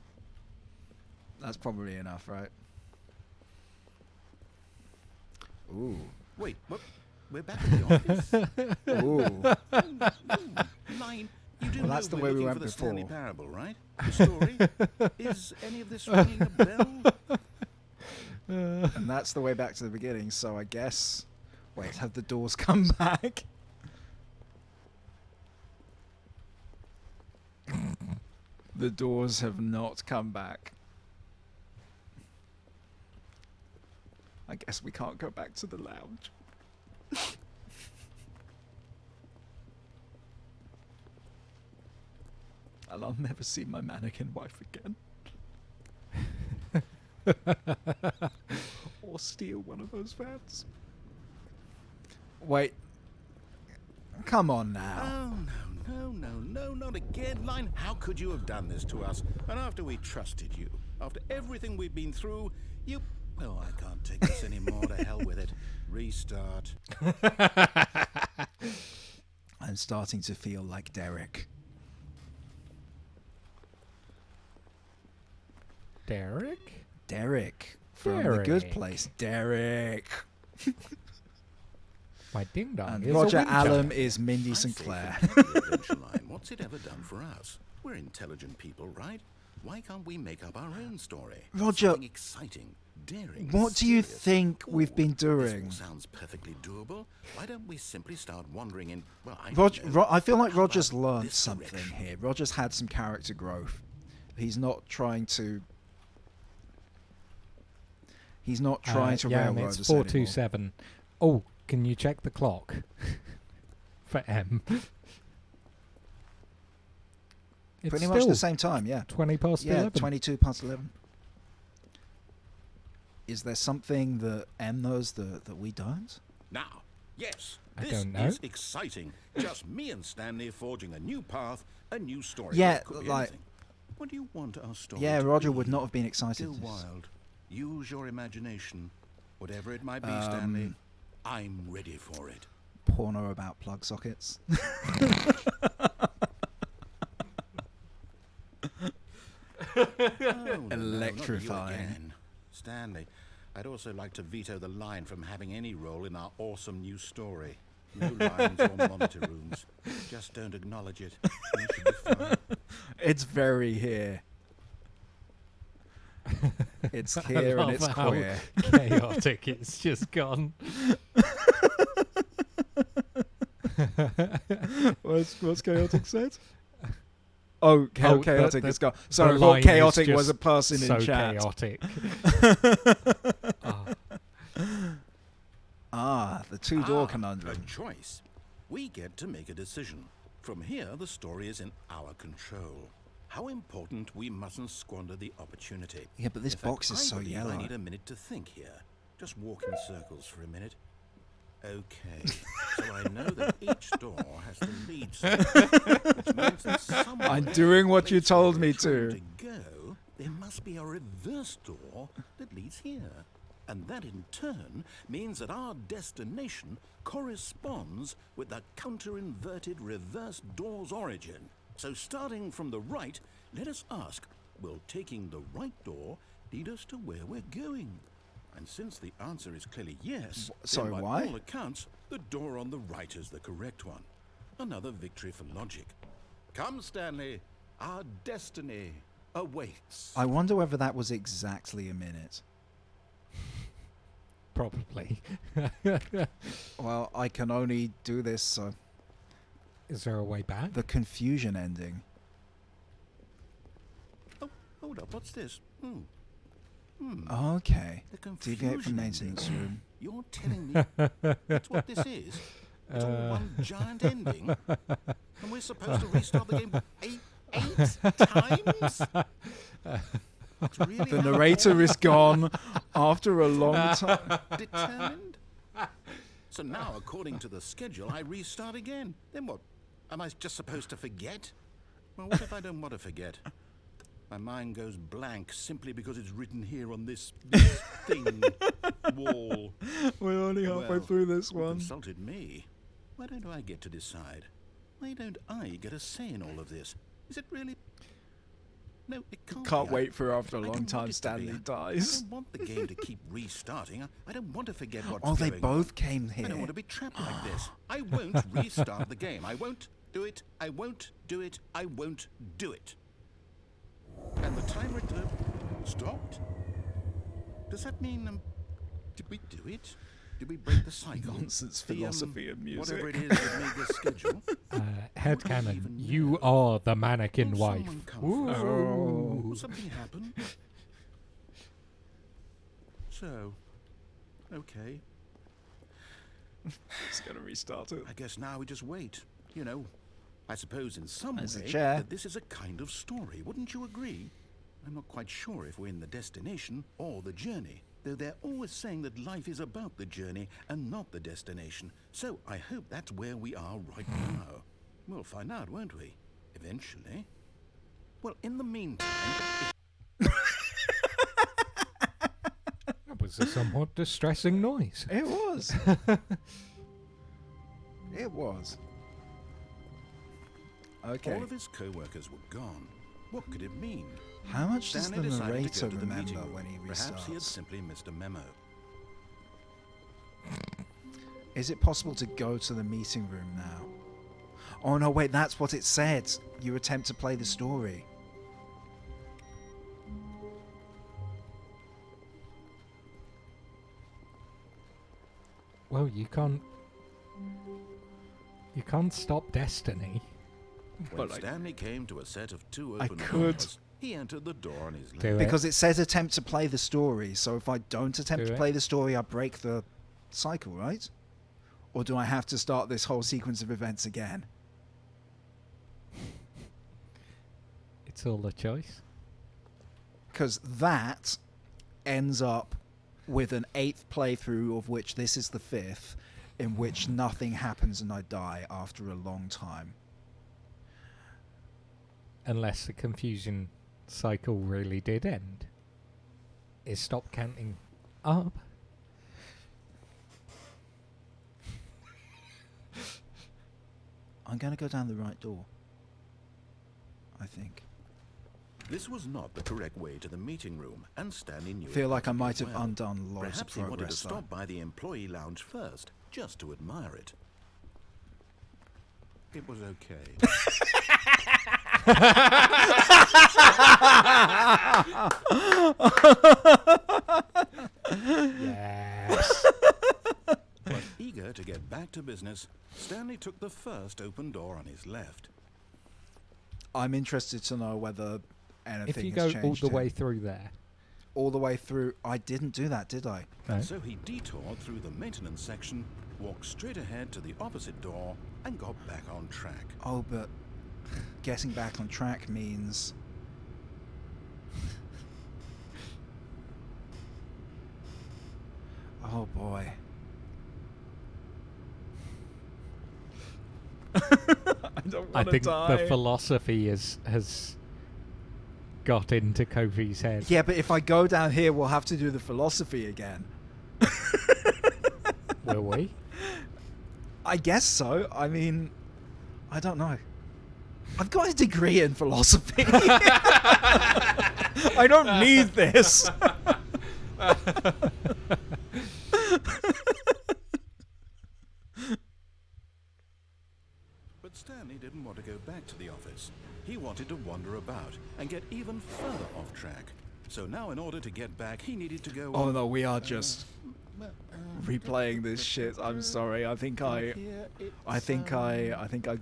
That's probably enough, right? Ooh. Wait, what? We're back at the office? Ooh. Line, you do Well, know that's the we're way we looking went for the Stanley before. Parable, right? The story? Is any of this ringing a bell? And that's the way back to the beginning, so I guess... Wait, have the doors come back? The doors have not come back. I guess we can't go back to the lounge. And I'll never see my mannequin wife again. Or steal one of those vans. Wait. Come on now. Oh, no. No, no, no, not again, Line. How could you have done this to us? And after we trusted you, after everything we've been through, you... Oh, I can't take this anymore. To hell with it. Restart. I'm starting to feel like Derek. Derek? Derek from The Good Derek. Place. Derek. My ding dong And is Roger a wind Allen chime. is Mindy I say, Sinclair. forget the adventure line. What's it ever done for us? We're intelligent people, right? Why can't we make up our own story? Roger, Something exciting, daring. What do you serious. think we've been This all doing? sounds perfectly doable. Why don't we simply start wandering in? Well, I Roger, don't know. I feel like How Roger's about learned this something direction? here. Roger's had some character growth. He's not trying to. He's not trying to yeah, and railroad it's us anymore. 427. Oh, can you check the clock for M? It's Pretty much still the same time, yeah. 20 past Yeah, 11. 22 past 11. Is there something that M knows that we don't? Now, yes, I this don't know. is exciting. Just me and Stanley forging a new path, a new story. Yeah, It could be like- anything. What do you want our story Yeah, to Roger be? would not have been excited. Go to this. wild. Use your imagination. Whatever it might be, Stanley, I'm ready for it. Porno about plug sockets. Oh, no, Electrifying. not you again. Stanley, I'd also like to veto the line from having any role in our awesome new story. No lines or monitor rooms. Just don't acknowledge it. You should be fine. It's very here. It's here and love it's how queer. chaotic it's just gone. What's chaotic said? Oh, chaotic the- is gone. the Sorry, I line thought is chaotic was just a person so in chat. chaotic. Oh, The two-door A conundrum. choice. We get to make a decision. From here, the story is in our control. How important we mustn't squander the opportunity. Yeah, but this In fact, box is I so believe yellow. I need a minute to think here. Just walk in circles for a minute. Okay, so I know that each door has to lead somewhere, which means that somewhere I'm doing what you place where told we're me trying to. go, there must be a reverse door that leads here. And that in turn means that our destination corresponds with the counter-inverted reverse door's origin. So starting from the right, let us ask, will taking the right door lead us to where we're going? And since the answer is clearly yes, Sorry, then by why? all accounts, the door on the right is the correct one. Another victory for logic. Come, Stanley, our destiny awaits. I wonder whether that was exactly a minute. probably. Well, I can only do this, so Is there a way back? the confusion ending. Oh, hold up, what's this? Okay. The Deviate from confusion maintenance ending. room. You're telling me that's what this is? It's all one giant ending? And we're supposed to restart the game eight times? It's really The how narrator is gone after a long time. determined? So now, according to the schedule, I restart again. Then what? Am I just supposed to forget? Well, what if I don't want to forget? My mind goes blank simply because it's written here on this thing, wall. We're only halfway Well, through this you one. consulted me. Why don't I get to decide? Why don't I get a say in all of this? Is it really... No, it can't Can't be. wait for after a I long don't want time it to be. Stanley I dies. don't want the game to keep restarting. I don't want to forget what's Oh, they going both on. came I don't here. want to be trapped like this. I won't restart the game. I won't do it. I won't do it. I won't do it. And the timer stopped? Does that mean, did we do it? Did we break the cycle? Nonsense The, philosophy of music. Whatever it is that made this schedule. Headcanon. even You know? are the mannequin Will wife. someone come first? Oh. Will something happen? So, okay. It's gonna restart it. I guess now we just wait. You know, I suppose in some There's a way chair. that this is a kind of story. Wouldn't you agree? I'm not quite sure if we're in the destination or the journey, though they're always saying that life is about the journey and not the destination. So I hope that's where we are right now. We'll find out, won't we? Eventually. Well, in the meantime... That was a somewhat distressing noise. It was. It was. Okay. All of his co-workers were gone. What could it mean? How much does the Stanley decided narrator to go to the meeting remember room. when he Perhaps he had restarts? simply missed a memo. Is it possible to go to the meeting room now? Oh no, wait, that's what it said. You attempt to play the story. Well, you can't stop destiny. When But Stanley came to a set of two I open could. doors, he entered the door on his Do left. it. Because it says attempt to play the story, so if I don't attempt Do to it. play the story, I break the cycle, right? Or do I have to start this whole sequence of events again? It's all a choice. Because that ends up with an 8th playthrough, of which this is the 5th, in which nothing happens and I die after a long time. Unless the confusion cycle really did end. It stopped counting up. I'm going to go down the right door, I think. This was not the correct way to the meeting room, and Stanley knew I it feel like I perfectly might have well. undone lots Perhaps of he wanted to progress though. stop by the employee lounge first, just to admire it. It was okay. Yes. But eager to get back to business, Stanley took the first open door on his left. I'm interested to know whether anything If you has go all changed the here. way through there. All the way through. I didn't do that, did I? No. So he detoured through the maintenance section, walked straight ahead to the opposite door, and got back on track. Oh, but getting back on track means... Oh boy. I think the philosophy has got into Kofi's head. Yeah, but if I go down here, we'll have to do the philosophy again. Will we? I guess so. I mean, I don't know. I've got a degree in philosophy. I don't need this. But Stanley didn't want to go back to the office. He wanted to wander about and get even further off track. So now in order to get back, he needed to go... Oh no, we are just replaying this shit. I'm sorry. I think I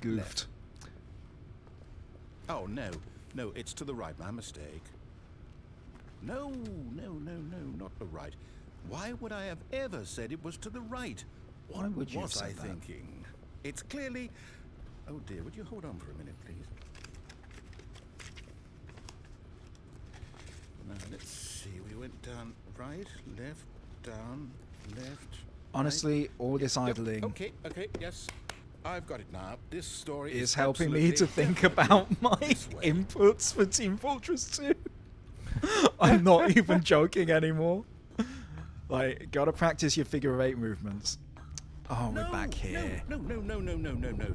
goofed. Oh, no, it's to the right. My mistake. No, not the right. Why would I have ever said it was to the right? What Why would you have was I said that? thinking? It's clearly... Oh dear, would you hold on for a minute, please? Now, let's see. We went down right, left, down, left... Honestly, all this Yep, idling Okay, yes. I've got it now. This story is helping me to absolutely think definitely about my this way. inputs for Team Fortress 2. I'm not even joking anymore. Like, gotta practice your figure of 8 movements. Oh, we're back here. No.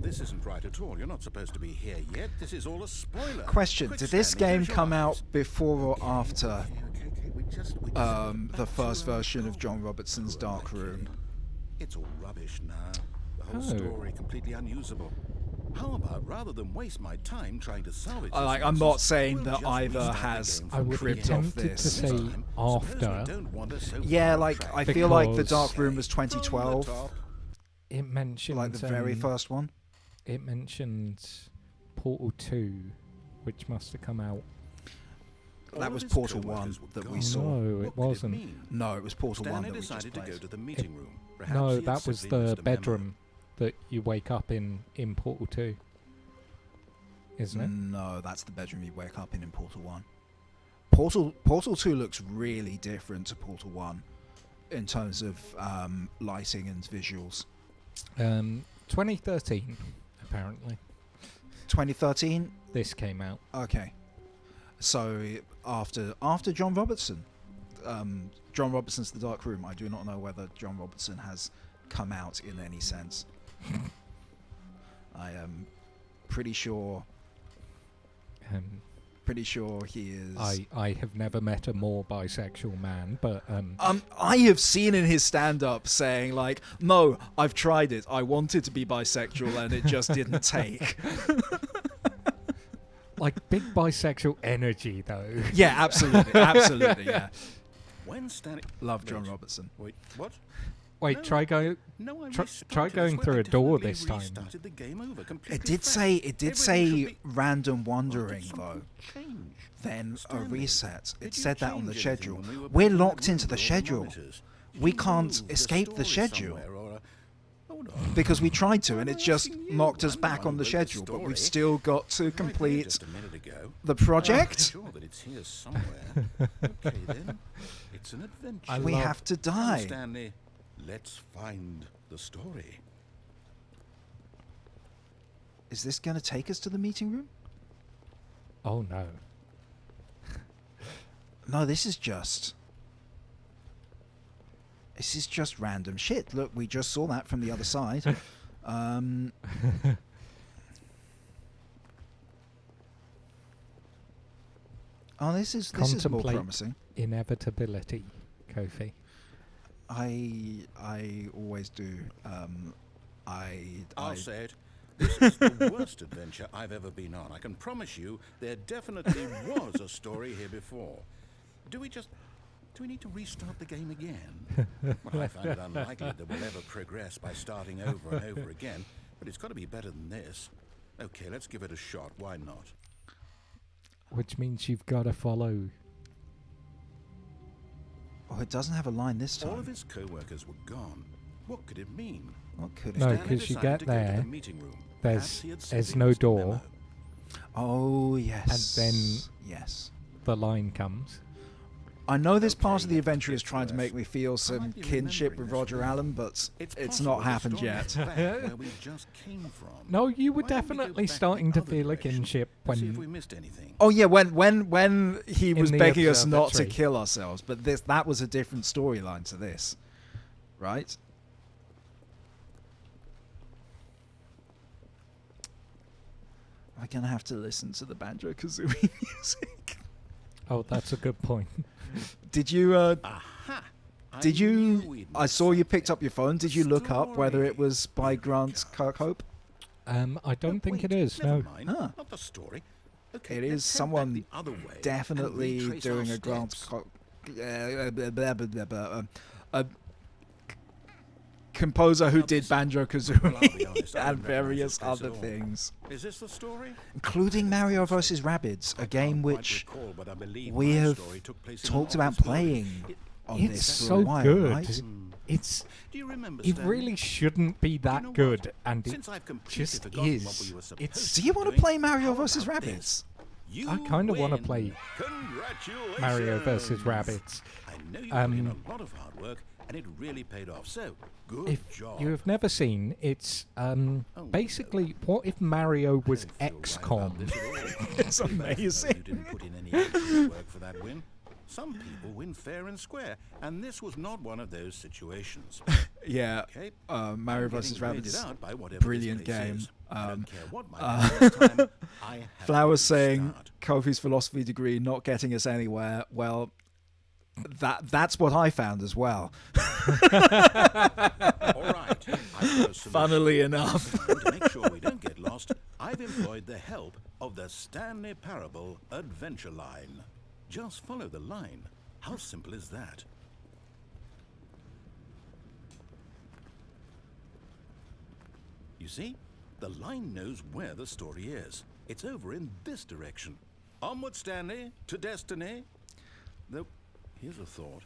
This isn't right at all. You're not supposed to be here yet. This is all a spoiler. Question, Quick, did this Stanley, game close your come eyes. out before or after Okay. We just the first version of John Robertson's Dark Room? It's all rubbish now. The whole Oh. story completely unusable. How about rather than waste my time trying to salvage I this like, I'm nonsense, not saying we'll that just either restart the has game I from would the be ripped beginning. off tempted to this. say Suppose we after. don't wander so Yeah, far like, off I track. feel like the Because- Dark Room was From the 2012. top. It mentions Like the very first one. It mentions Portal 2, which must have come out. All That of was his Portal co-workers 1 were that we gone. saw. No, What it could wasn't. mean? No, it was Portal 1 Stanley that we just decided to played. go to the meeting room. Perhaps No, he had that was simply the missed a memo. bedroom that you wake up in Portal 2. Isn't it? No, that's the bedroom you wake up in Portal 1. Portal 2 looks really different to Portal 1 in terms of lighting and visuals. 2013, apparently. 2013. This came out. Okay, so after John Robertson, John Robertson's The Dark Room. I do not know whether John Robertson has come out in any sense. I am pretty sure he is. I have never met a more bisexual man, but I have seen in his stand-up saying like, "No, I've tried it. I wanted to be bisexual and it just didn't take." like big bisexual energy though. Yeah, absolutely, yeah. When Stanley... Love John Robertson. Wait, what? Wait, No. try going. No, I Try restarted. going I swear through I a door definitely this time. restarted the game over, completely It did fresh. say Everything should be- random Well, wandering did though. something change? Then a Stanley, reset. did It you said that on change the anything schedule. when we were We're back in that locked room into the with all schedule. monitors? Did We you can't move escape the story schedule. somewhere, or, hold on. Because we tried to, and I'm it just asking you. knocked us I'm back the on one the who wrote the schedule. But story. we've still got to Right there complete just a minute ago. the project. Sure that it's here somewhere. Okay then, it's an adventure. We have to Come, die. Stanley, let's find the story. Is this going to take us to the meeting room? Oh no. No, this is just random shit. Look, we just saw that from the other side. Oh, this is more Contemplate. promising. Inevitability, Kofi. I always do. I'll say it. This is the worst adventure I've ever been on. I can promise you there definitely was a story here before. Do we need to restart the game again? Well, I find it unlikely that we'll ever progress by starting over and over again, but it's got to be better than this. Okay, let's give it a shot. Why not? Which means you've got to follow. Oh, it doesn't have a line this All of time. his co-workers were gone. What could it mean? What could it No, be? Stanley 'cause you decided get to go to the there, meeting room. there's- Perhaps he had there's simply no missed the door. memo. Oh, yes. And then- yes. The line comes. I know this Okay, part of the let's adventure get is to trying to us. make me feel I some might be kinship remembering with this Roger wrong. Allen, but it's possible not the happened story yet. is back where we just came from. No, you were Why don't we go definitely back the starting to other feel a direction kinship and see if we when. missed anything. Oh yeah, when he was the begging us not to observatory. kill ourselves, but that was a different storyline to this, right? I'm gonna have to listen to the Banjo-Kazooie music. Oh, that's a good point. Did you? Aha! Did knew you? we'd I missed saw you something. picked up your phone. Did you look up whether it Story. was by Here we Grant go. Kirkhope? I don't think it Wait, is. never No. mind, Ah. not the story. Okay, It let's is head back someone the other way and Definitely retrace doing our a Grant steps. a composer who Now did this- Banjo Well, I'll be Kazooie honest, I and don't recognize various this place other at all. things, Is this the story? including Mario vs. Rabbids, a I game can't quite which recall, but I believe we my have story took place in talked an about office building. playing It- on It's this for so a while, good. right? It's. Do you remember? It Stanley? really shouldn't be You that know what? good, and it Since I've completely just forgotten is. what we were supposed It's- to Do you be want to doing, play Mario how vs. about Rabbids? this? You I kinda wanna win. play Congratulations. Mario vs. Rabbids. I know you put in a lot of hard work, and it really paid off. So good If job. you have never seen, it's Oh, basically what if Mario was I don't feel right XCOM? about this at all. It's Too bad, though, amazing. You didn't put in any actual work for that win. Some people win fair and square, and this was not one of those situations. Yeah, Okay? Mario I'm vs. getting weirded Rabbids. out by whatever this brilliant place game. is. I don't care what my uh, first time, I have to Flowers saying restart. Kofi's philosophy degree not getting us anywhere. Well, that's what I found as well. All right. I've got a solution. Funnily enough. To make sure we don't get lost, I've employed the help of the Stanley Parable Adventure Line. Just follow the line. How simple is that? You see, the line knows where the story is. It's over in this direction. Onward, Stanley, to destiny. Though, here's a thought.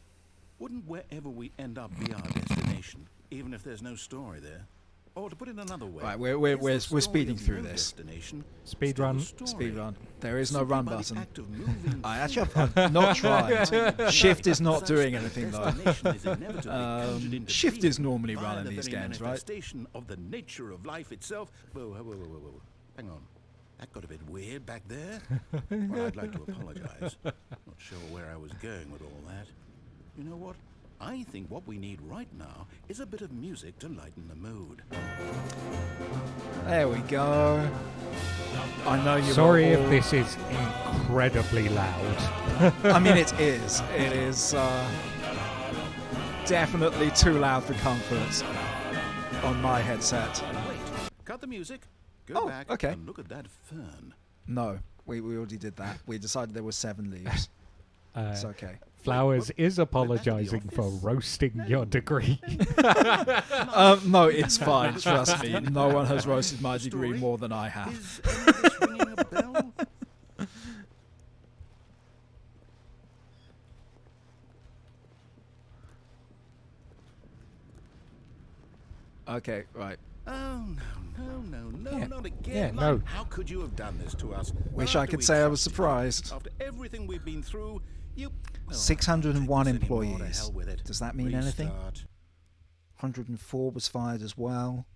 Wouldn't wherever we end up be our destination, even if there's no story there? Or to put it another way, Right, we're is the story speeding of through no this. destination Speed still a run. story? Speed run. There is no Simply run by the button. act of moving I actually through I've not tried. time, Shift is not such doing that anything the though. destination is inevitably conjured into Shift being is normally by run in the these very games, right? manifestation of the nature of life itself. Whoa. Hang on. That got a bit weird back there. Well, I'd like to apologize. Not sure where I was going with all that. You know what? I think what we need right now is a bit of music to lighten the mood. There we go. I know you're Sorry all... if this is incredibly loud. I mean, it is. It is definitely too loud for comfort on my headset. Wait, cut the music. Go back okay. and look at that fern. No, we already did that. We decided there were 7 leaves. It's okay. Flowers is apologising for roasting your degree. No, it's fine. Trust me. No one has roasted my degree more than I have. Is any of this ringing a bell? Okay, right. Oh, no, Yeah, not again. yeah, no. How could you have done this to us? Wish After I could we say I was trusted you, surprised. After everything we've been through, you... Oh, 601 I can't take this anymore, to employees. hell with it. Does that mean anything? Restart. 104 was fired as well.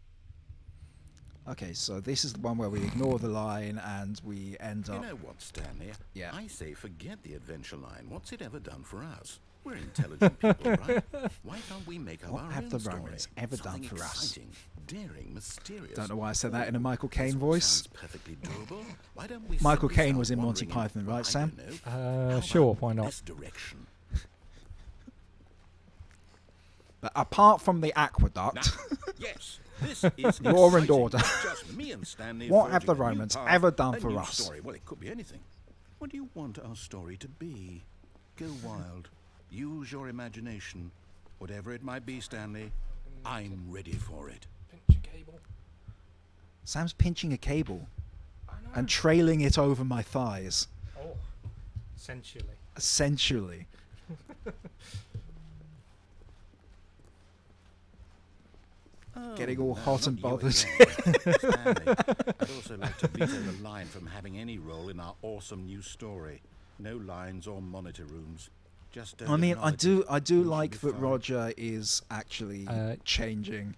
Okay, so this is the one where we ignore the line and we end You up... know what, Stanley? Yeah. I say forget the adventure line. What's it ever done for us? We're intelligent people, right? Why can't we make up What our have own the story? Romans ever done Something for us? exciting, daring, mysterious. Don't know why I said that in a Michael This Caine all voice. sounds perfectly doable. Why don't we Michael simply Caine start was in Monty wandering Python, right, I Sam? don't know. How Sure, about why not? This direction. But apart from the aqueduct, Now, yes, this is Law and exciting. order. Just me and Stanley What have the forging a new Romans path, ever done a for new us? Story. Well, it could be anything. What do you want our story to be? Go wild. Use your imagination. Whatever it might be, Stanley, I'm ready for it. Sam's pinching a cable and trailing it over my thighs. Oh, essentially. Essentially. Getting all hot and not you bothered. again. Stanley, I'd also like to veto the line from having any role in our awesome new story. No lines or monitor rooms. Just don't I mean, I acknowledge it. do We should like be that fine. Roger is actually changing.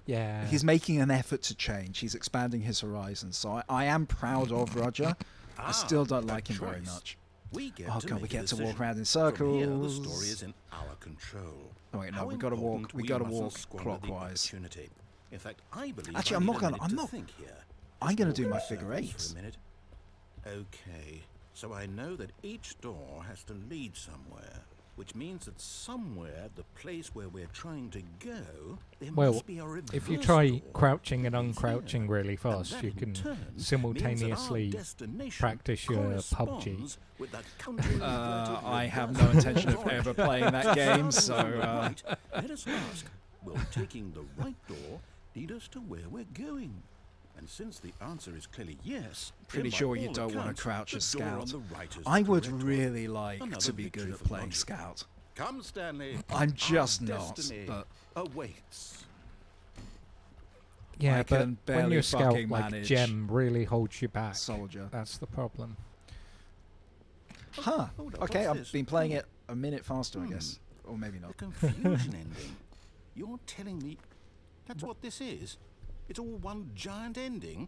Yeah. He's making an effort to change. He's expanding his horizons. So I am proud of Roger. I still don't that like him very choice. much. We get Oh to god, make we a get to walk decision. around in From here, the circles. story is in our control. Oh wait, no, How we gotta walk. important We gotta mustn't walk squander the clockwise. opportunity. In fact, I believe Actually, I I'm need not a gonna- minute I'm to not- think here. I'm Just gonna walk do in my circles figure for a eights. minute. Okay, so I know that each door has to lead somewhere, which means that somewhere, the place where we're trying to go, there Well, must be a reverse if you try door. crouching and It's here. uncrouching really And fast, that you in can turn means that our simultaneously destination practice your PUBG. corresponds with that convoluted I have reverse no intention of door. ever playing that game, so Right. Let us ask, will taking the right door lead us to where we're going? And since the answer is clearly yes, pretty then by sure you all don't want accounts, to crouch the as door on Scout. the right is I the would correct one. really like Another to be victory good at for playing logic. Scout. Come, Stanley. I'm Our just not, destiny but awaits. Yeah, I but can when barely your scout fucking like manage Gem really holds you back, soldier. that's the problem. Huh. Hold up, Okay, what's I've this? been playing it a minute faster, I guess. Or maybe The not. confusion ending. You're telling me that's what this is? It's all one giant ending?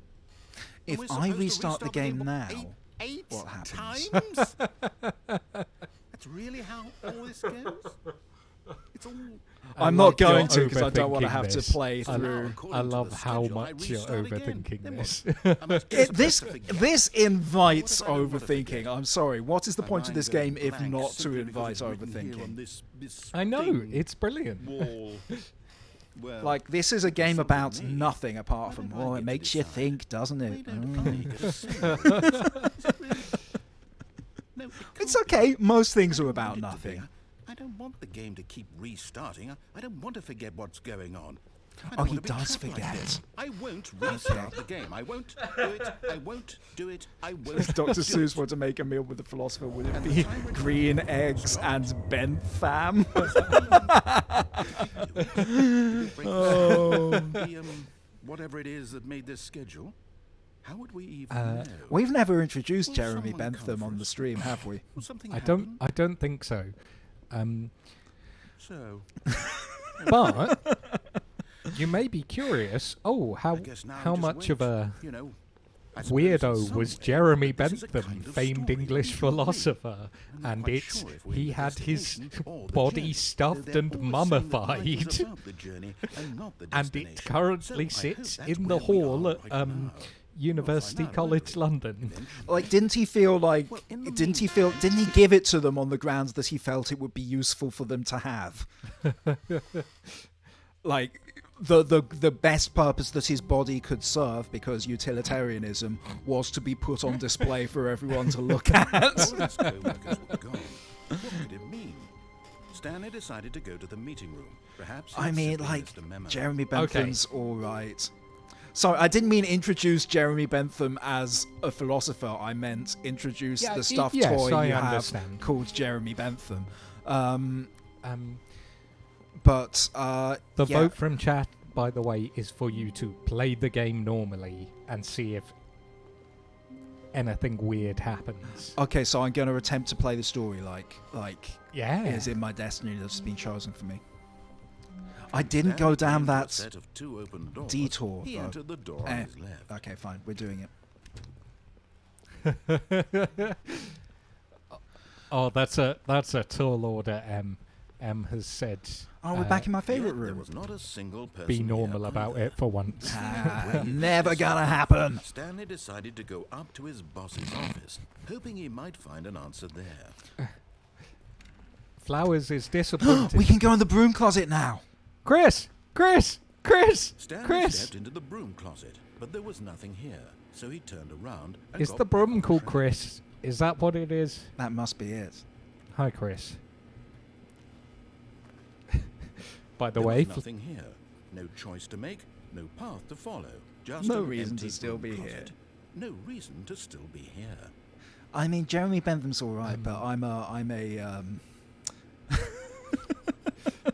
And If we're I supposed to restart the game what, now, eight what happens? times? That's really how all this goes? It's all... I'm like not going you're to because I don't want to overthinking have to this. play I- through. According I to love the how schedule, I much you're restart again. overthinking Then this. what? I must get This supposed to forget. this invites What if I don't want to overthinking. forget? I'm sorry. What is the My point of mind this goes game if blank not to simply because invite it's written here on overthinking? this I know, thin it's brilliant. wall. Well, Like this is a game something about to me. nothing apart Why from don't I well, get it to makes you decide? think, doesn't why it? don't Mm. I get a say? Is it really? No, it It's can't be. okay. Most things I are don't about want it to be. nothing. I don't want the game to keep restarting. I don't want to forget what's going on. I Oh, don't he want to be does trapped like forget. this. I won't restart the game. I won't do it. I won't do it. I won't. If Dr. do Seuss it. were to make a meal with the philosopher, would it And be the time when green time eggs stops. and bentham? Oh. The, whatever it is that made this schedule, how would we even know? We've never introduced Will Jeremy someone come Bentham for on the us? stream, have we? Will something I happen? don't think so. So, But you may be curious. Oh, I guess now how just much of wait. a You know, I suppose in weirdo some was way Jeremy this is a Bentham, kind of famed story English we should read. philosopher, I'm not and quite it's sure if we're he the had his destination or the body journey, stuffed though they're and always saying that life is mummified, about the journey and not the and it destination. currently So I hope sits that's in the where we hall are at right now. University We'll find out, College won't we? London. Eventually. Like, didn't he feel like? Well, in the Didn't he meantime- give it to them on the grounds that he felt it would be useful for them to have? Like the best purpose that his body could serve, because utilitarianism, was to be put on display for everyone to look at. All his co-workers were gone. What could it mean? Stanley decided to go to the meeting room. Perhaps I he'd mean, simply like, missed a memo. Jeremy Bentham's all right. Sorry, I didn't mean introduce Jeremy Bentham as a philosopher. I meant introduce Yeah, the stuffed yes, toy I you have understand. called Jeremy Bentham. The Yeah. vote from chat, by the way, is for you to play the game normally and see if anything weird happens. Okay, so I'm going to attempt to play the story like Yeah. is in my destiny that's been chosen for me. I didn't go down Came to a that set of two open doors. detour, He though. entered the door on his left. Okay, fine. We're doing it. Oh, that's a tall order. M has said. Oh, we're back in my favourite Yet there room. was not a single person Be here normal about either. it for once. Never gonna happen. Stanley decided to go up to his boss's office, hoping he might find an answer there. Flowers is disappointed. We can go in the broom closet now. Chris! Stanley stepped into the broom closet, but there was nothing here, so he turned around and Is got the broom back on called track. Chris? Is that what it is? That must be it. Hi, Chris. By the There way, was nothing here. No choice to make, no path to follow. Just No an reason to empty still broom be closet. here. No reason to still be here. I mean, Jeremy Bentham's all right, but I'm a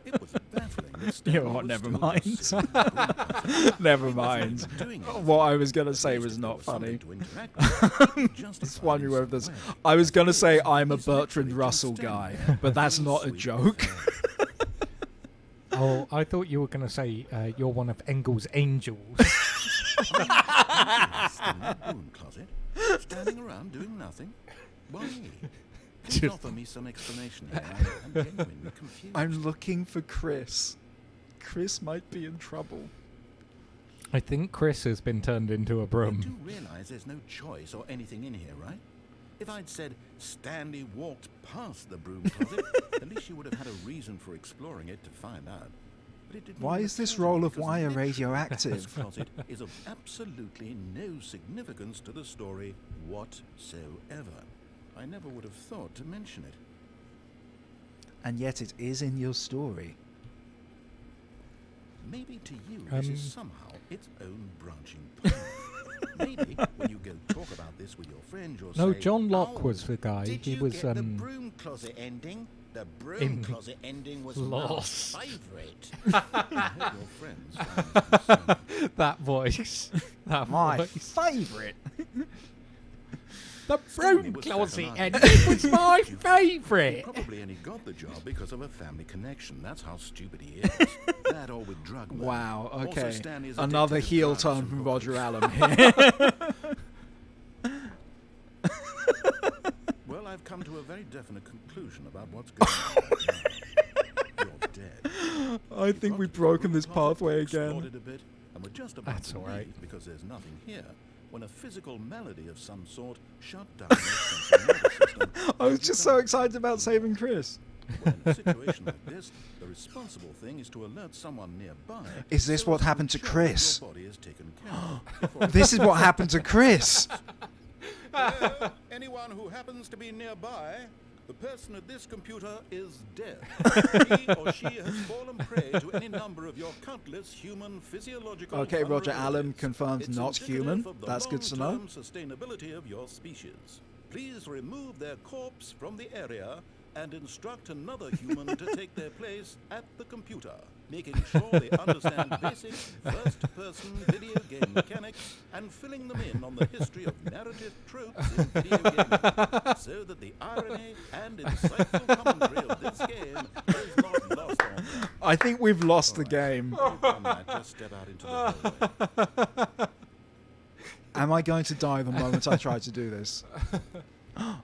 It was baffling that You know Stanley what, was never still mind. just sitting in the broom closet. Never He wasn't mind. even doing anything. What I was gonna At say least was if there not something funny. to interact with, he justified Just wondering whether himself there's. well. I was gonna say I'm a He's Bertrand literally Russell just guy, standing there, but that's very not a sweet joke. and oh, I thought you were going to say you're one of Engel's angels. Lost in that broom closet, standing around doing nothing. Why? Please Just- offer me some explanation here. I'm genuinely confused. I'm looking for Chris. Chris might be in trouble. I think Chris has been turned into a You broom. do realize there's no choice or anything in here, right? If I'd said Stanley walked past the broom closet, at least you would have had a reason for exploring it to find out. But it didn't Why even is this occur to me roll of because wire literally This radioactive? closet is of absolutely no significance to the story whatsoever. I never would have thought to mention it. And yet it is in your story. Maybe to you this is Um, somehow its own branching path. Maybe when you go talk about this with your friends, you'll No, say, John Locke "Oh, was the guy. Did He you was get the broom closet ending? The broom in closet ending was Lost. my favourite. I hope your friends find this concerned. that voice. That My voice. favourite. The Stanley broom was closet back on and our- it was my He favourite. probably only got the job because of a family connection. That's how stupid he is. That or with drug money. Wow, Also, okay. Stanley is Another addicted to heel drugs turn and from hookers. Roger Allen here. Well, I've come to a very definite conclusion about what's going on. You're dead. I think Got we've to the broken broom this closet, pathway explored again. it a bit, and we're just about That's to all right. leave because there's nothing here when a physical malady of some sort shut down their central nervous system. I was just so excited about saving Chris. Well, in a situation like this, the responsible thing is to alert someone nearby. Is this so what as to happened to ensure Chris? Your body is taken care of before This is what happened to Chris. anyone who happens to be nearby, the person at this computer is dead. He or she has fallen prey to any number of your countless human physiological Okay, Roger vulnerabilities. Allen confirmed It's not indicative human. of the That's good to know. long-term sustainability of your species. Please remove their corpse from the area and instruct another human to take their place at the computer, making sure they understand basic first-person video game mechanics and filling them in on the history of narrative tropes in video gaming, so that the irony and insightful commentary of this game is not lost on them. I think we've lost the game. You've done that. Just step out into the hallway. Am I going to die the moment I try to do this?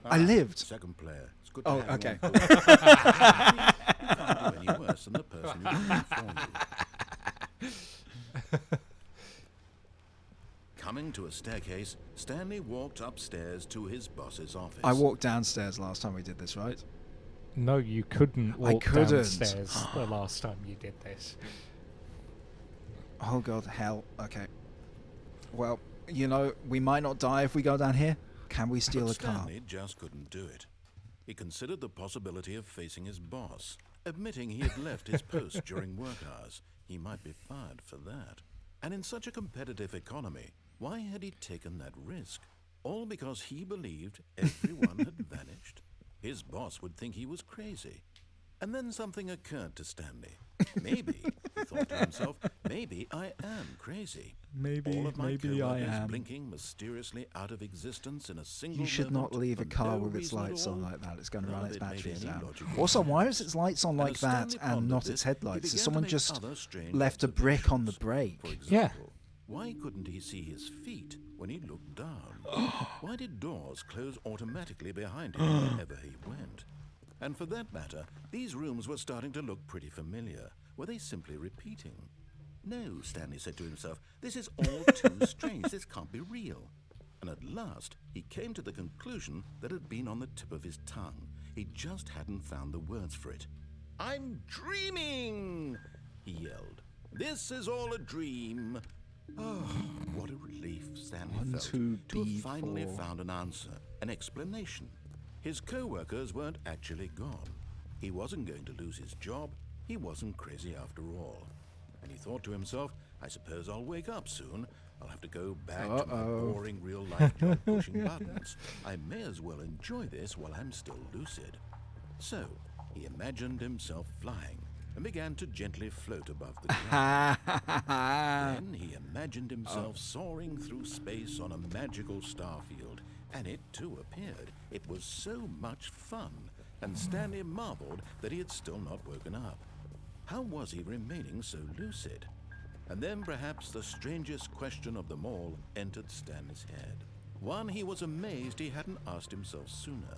I lived. Second player. It's good to Oh, have you okay. on board. You can't do any worse than the person who informed you. Coming to a staircase, Stanley walked upstairs to his boss's office. I walked downstairs last time we did this, right? No, you couldn't walk couldn't. downstairs the last time you did this. Oh god, hell. Okay. Well, you know, we might not die if we go down here. Can we steal But a car? Stanley just couldn't do it. He considered the possibility of facing his boss, admitting he had left his post during work hours. He might be fired for that. And in such a competitive economy, why had he taken that risk? All because he believed everyone had vanished? His boss would think he was crazy. And then something occurred to Stanley. Maybe, he thought to himself, maybe I am crazy. All of my coworkers blinking mysteriously out of existence in a single You should not moment leave a for car no with its reason at lights on all. like that. It's going to None run of its it made batteries any down. logical Also, sense. why is its lights on And like as that Stanley and pondered not this, its he headlights? began Has to someone make just other strange left a brick on the observations. brake? For Yeah. example, why couldn't he see his feet when he looked down? Why did doors close automatically behind him wherever he went? And for that matter, these rooms were starting to look pretty familiar. Were they simply repeating? No, Stanley said to himself, this is all too strange. This can't be real. And at last, he came to the conclusion that had been on the tip of his tongue. He just hadn't found the words for it. I'm dreaming, he yelled. This is all a dream. Oh, what a relief Stanley One, felt two, to have B, finally 4. found an answer, an explanation. His co-workers weren't actually gone. He wasn't going to lose his job. He wasn't crazy after all. And he thought to himself, I suppose I'll wake up soon. I'll have to go back to my boring real-life job pushing buttons. I may as well enjoy this while I'm still lucid. So, he imagined himself flying and began to gently float above the ground. Then he imagined himself soaring through space on a magical starfield, and it too appeared. It was so much fun, and Stanley marveled that he had still not woken up. How was he remaining so lucid? And then perhaps the strangest question of them all entered Stanley's head. One he was amazed he hadn't asked himself sooner.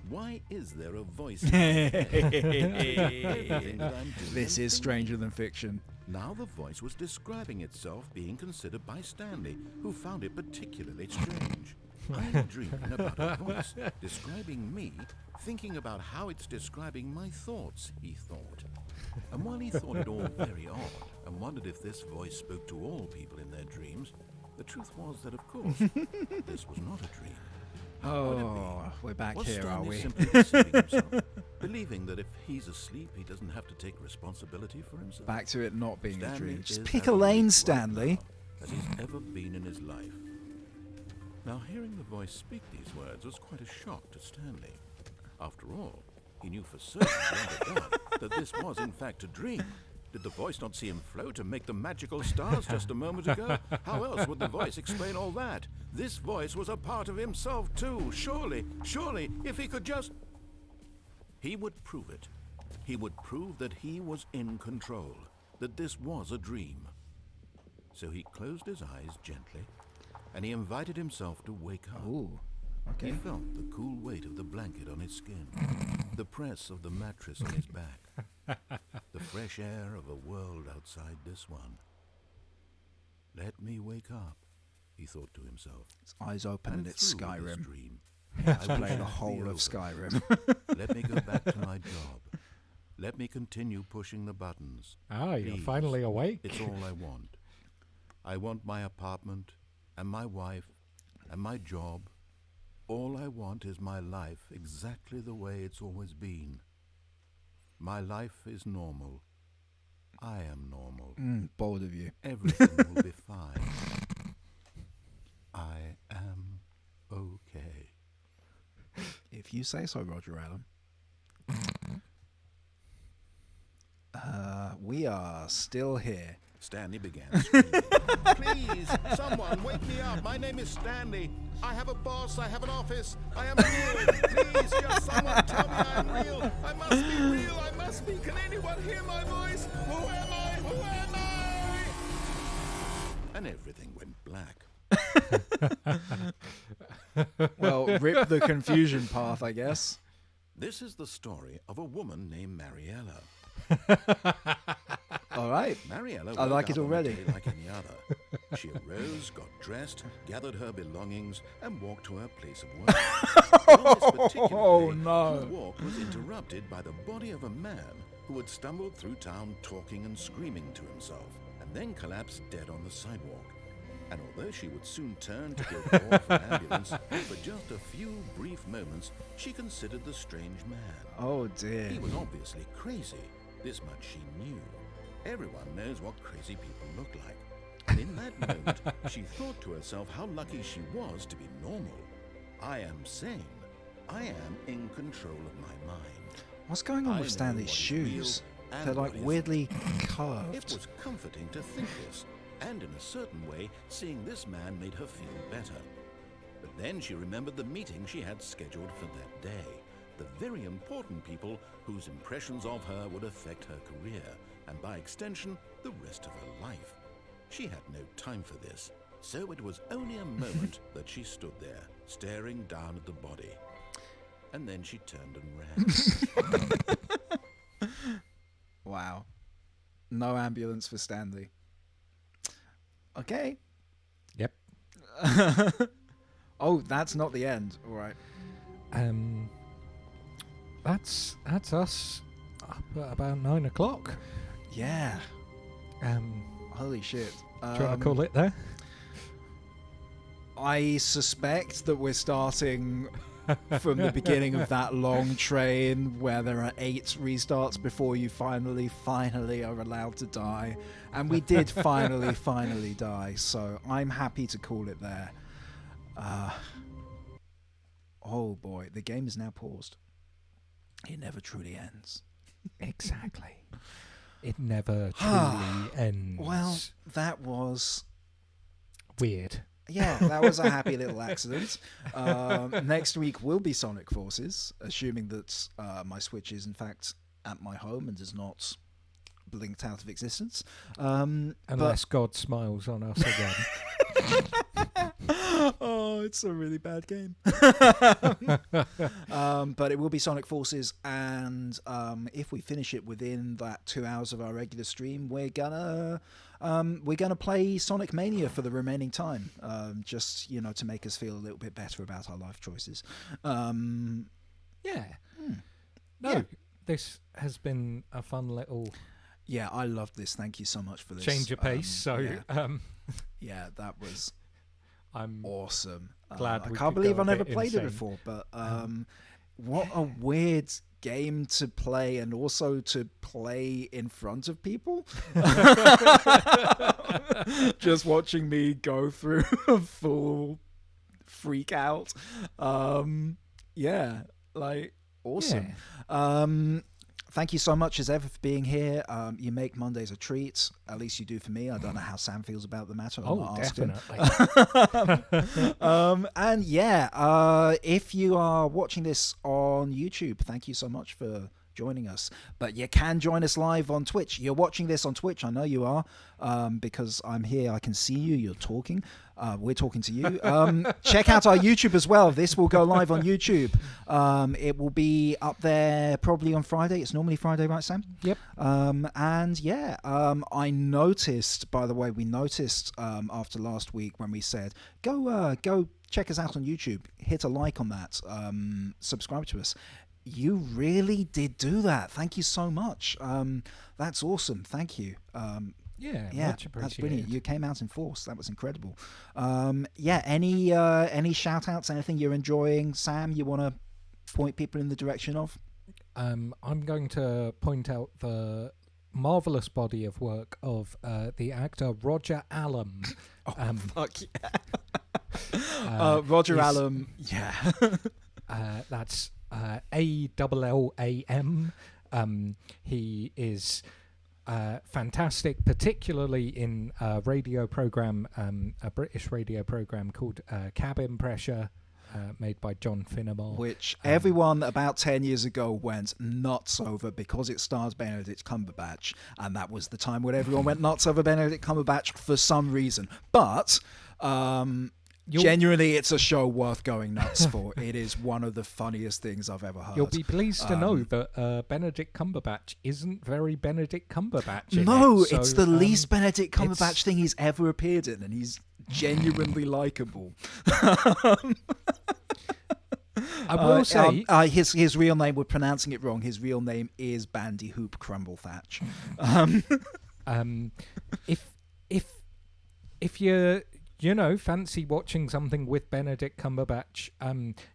Why is there a voice in my head? Everything that I'm doing This and is stranger than fiction. now the voice was describing itself being considered by Stanley, who found it particularly strange. I'm dreaming about a voice describing me, thinking about how it's describing my thoughts, he thought. And while he thought it all very odd, and wondered if this voice spoke to all people in their dreams, the truth was that, of course, this was not a dream. How could it be? Oh, we're back Was here, are Stanley we? simply deceiving himself, believing that if he's asleep, he doesn't have to take responsibility for himself? Back to it not being a Stanley dream. is Just as pick a awake lane, right Stanley. now as he's ever been in his life. Now, hearing the voice speak these words was quite a shock to Stanley. After all, he knew for certain beyond a doubt that this was in fact a dream. Did the voice not see him float and make the magical stars just a moment ago? How else would the voice explain all that? This voice was a part of himself too. Surely, if he could just... He would prove it. He would prove that he was in control, that this was a dream. So he closed his eyes gently, and he invited himself to wake up. Ooh, He okay. felt the cool weight of the blanket on his skin, the press of the mattress on his back, the fresh air of a world outside this one. Let me wake up, he thought to himself. Its eyes open and I'm it's through with this Skyrim. dream. Let's I play wish the it could whole be of over. Skyrim. Let me go back to my job. Let me continue pushing the buttons. Ah, you're Please. finally awake. It's all I want. I want my apartment, and my wife, and my job. All I want is my life exactly the way it's always been. My life is normal. I am normal. Bold of you. Everything will be fine. I am okay. If you say so, Roger Allen. We are still here. Stanley began screaming. Please, someone, wake me up. My name is Stanley. I have a boss. I have an office. I am real. Please, just someone tell me I am real. I must be real. I must be. Can anyone hear my voice? Who am I? Who am I? And everything went black. Well, rip the confusion path, I guess. This is the story of a woman named Mariella. All right. Mariella I woke like up it on a already. day like any other. She arose, got dressed, gathered her belongings, and walked to her place of work. But on this particular Oh, day, no. her walk was interrupted by the body of a man who had stumbled through town talking and screaming to himself, and then collapsed dead on the sidewalk. And although she would soon turn to go call for an ambulance, for just a few brief moments, she considered the strange man. Oh, dear. He was obviously crazy. This much she knew. Everyone knows what crazy people look like. And in that moment, she thought to herself how lucky she was to be normal. I am sane. I am in control of my mind. What's going on I with know Stanley's what is shoes? real and They're what like isn't. weirdly It curved. was comforting to think this, and in a certain way, seeing this man made her feel better. But then she remembered the meeting she had scheduled for that day. The very important people whose impressions of her would affect her career, and by extension, the rest of her life. She had no time for this, so it was only a moment that she stood there, staring down at the body. And then she turned and ran. Wow. No ambulance for Stanley. Okay. Yep. Oh, that's not the end. All right. That's us up at about 9 o'clock. Yeah. Um, Holy shit. do you want to call it there? I suspect that we're starting from the beginning of that long train where there are 8 restarts before you finally are allowed to die. And we did finally die. So I'm happy to call it there. Oh boy, the game is now paused. It never truly ends. Exactly. It never truly ends. Well, that was... Weird. Yeah, that was a happy little accident. Next week will be Sonic Forces, assuming that my Switch is in fact at my home and does not blinked out of existence. Unless God smiles on us again. Oh, it's a really bad game. But it will be Sonic Forces, and if we finish it within that 2 hours of our regular stream, we're gonna play Sonic Mania for the remaining time, just to make us feel a little bit better about our life choices. Yeah. No, Yeah. this has been a fun little Yeah, I loved this. Thank you so much for this. change of pace. Yeah, that was I'm awesome. glad I we can't could believe go I a never bit played it insane. before, but what a weird game to play, and also to play in front of people. Just watching me go through a full freak out. Yeah, like awesome. Thank you so much as ever for being here. You make Mondays a treat. At least you do for me. I don't know how Sam feels about the matter. I'll not ask him. Definitely. And yeah, if you are watching this on YouTube, thank you so much for joining us. But you can join us live on Twitch. You're watching this on Twitch. I know you are, because I'm here. I can see you. You're talking. We're talking to you. Check out our YouTube as well. This will go live on YouTube. It will be up there probably on Friday. It's normally Friday, right, Sam? Yep. And yeah, I noticed, by the way, we noticed after last week when we said, go check us out on YouTube, hit a like on that, subscribe to us. You really did do that. Thank you so much. That's awesome. Thank you. Yeah, Yeah, much appreciated. that's brilliant. You came out in force. That was incredible. Yeah, any shout outs, anything you're enjoying? Sam, you want to point people in the direction of? I'm going to point out the marvelous body of work of the actor Roger Allam. Fuck yeah. Roger he's- Allam, yeah. That's Allam. He is fantastic, particularly in a radio program, a British radio program called Cabin Pressure, made by John Finnemore. Which everyone about 10 years ago went nuts over because it stars Benedict Cumberbatch, and that was the time when everyone went nuts over Benedict Cumberbatch for some reason. But Genuinely, it's a show worth going nuts for. It is one of the funniest things I've ever heard. You'll be pleased to know that Benedict Cumberbatch isn't very Benedict Cumberbatch in No, it, so, it's the least Benedict Cumberbatch thing he's ever appeared in, and he's genuinely likable. I will say his real name, we're pronouncing it wrong, his real name is Bandy Hoop Crumble-Thatch. If you fancy watching something with Benedict Cumberbatch,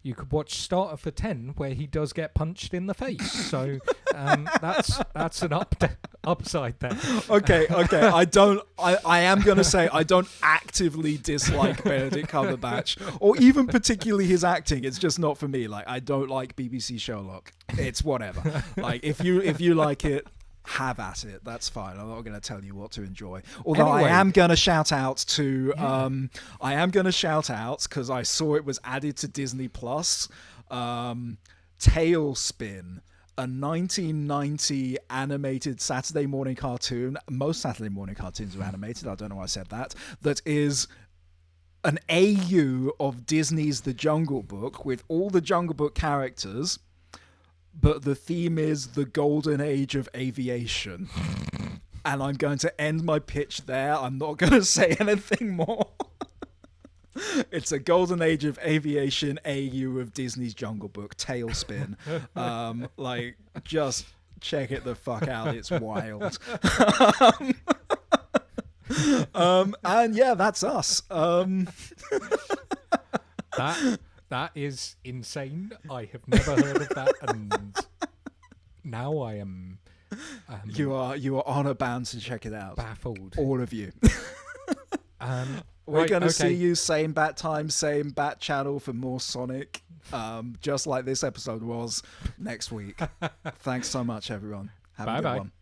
you could watch Starter for 10, where he does get punched in the face. So that's an upside there. Okay. I am going to say I don't actively dislike Benedict Cumberbatch, or even particularly his acting. It's just not for me. Like, I don't like BBC Sherlock. It's whatever. Like, if you like it, have at it. That's fine. I'm not going to tell you what to enjoy. Although anyway, I am going to shout out to because I saw it was added to Disney Plus. Tailspin, a 1990 animated Saturday morning cartoon. Most Saturday morning cartoons are animated. I don't know why I said that. That is an AU of Disney's The Jungle Book with all the Jungle Book characters. But the theme is the golden age of aviation. And I'm going to end my pitch there. I'm not going to say anything more. It's a golden age of aviation AU of Disney's Jungle Book, Tailspin. Just check it the fuck out. It's wild. And yeah, that's us. That is insane. I have never heard of that, and now I am. You are honor bound to check it out. Baffled. All of you. We're going to see you same bat time, same bat channel for more Sonic, just like this episode was next week. Thanks so much, everyone. Have a good one.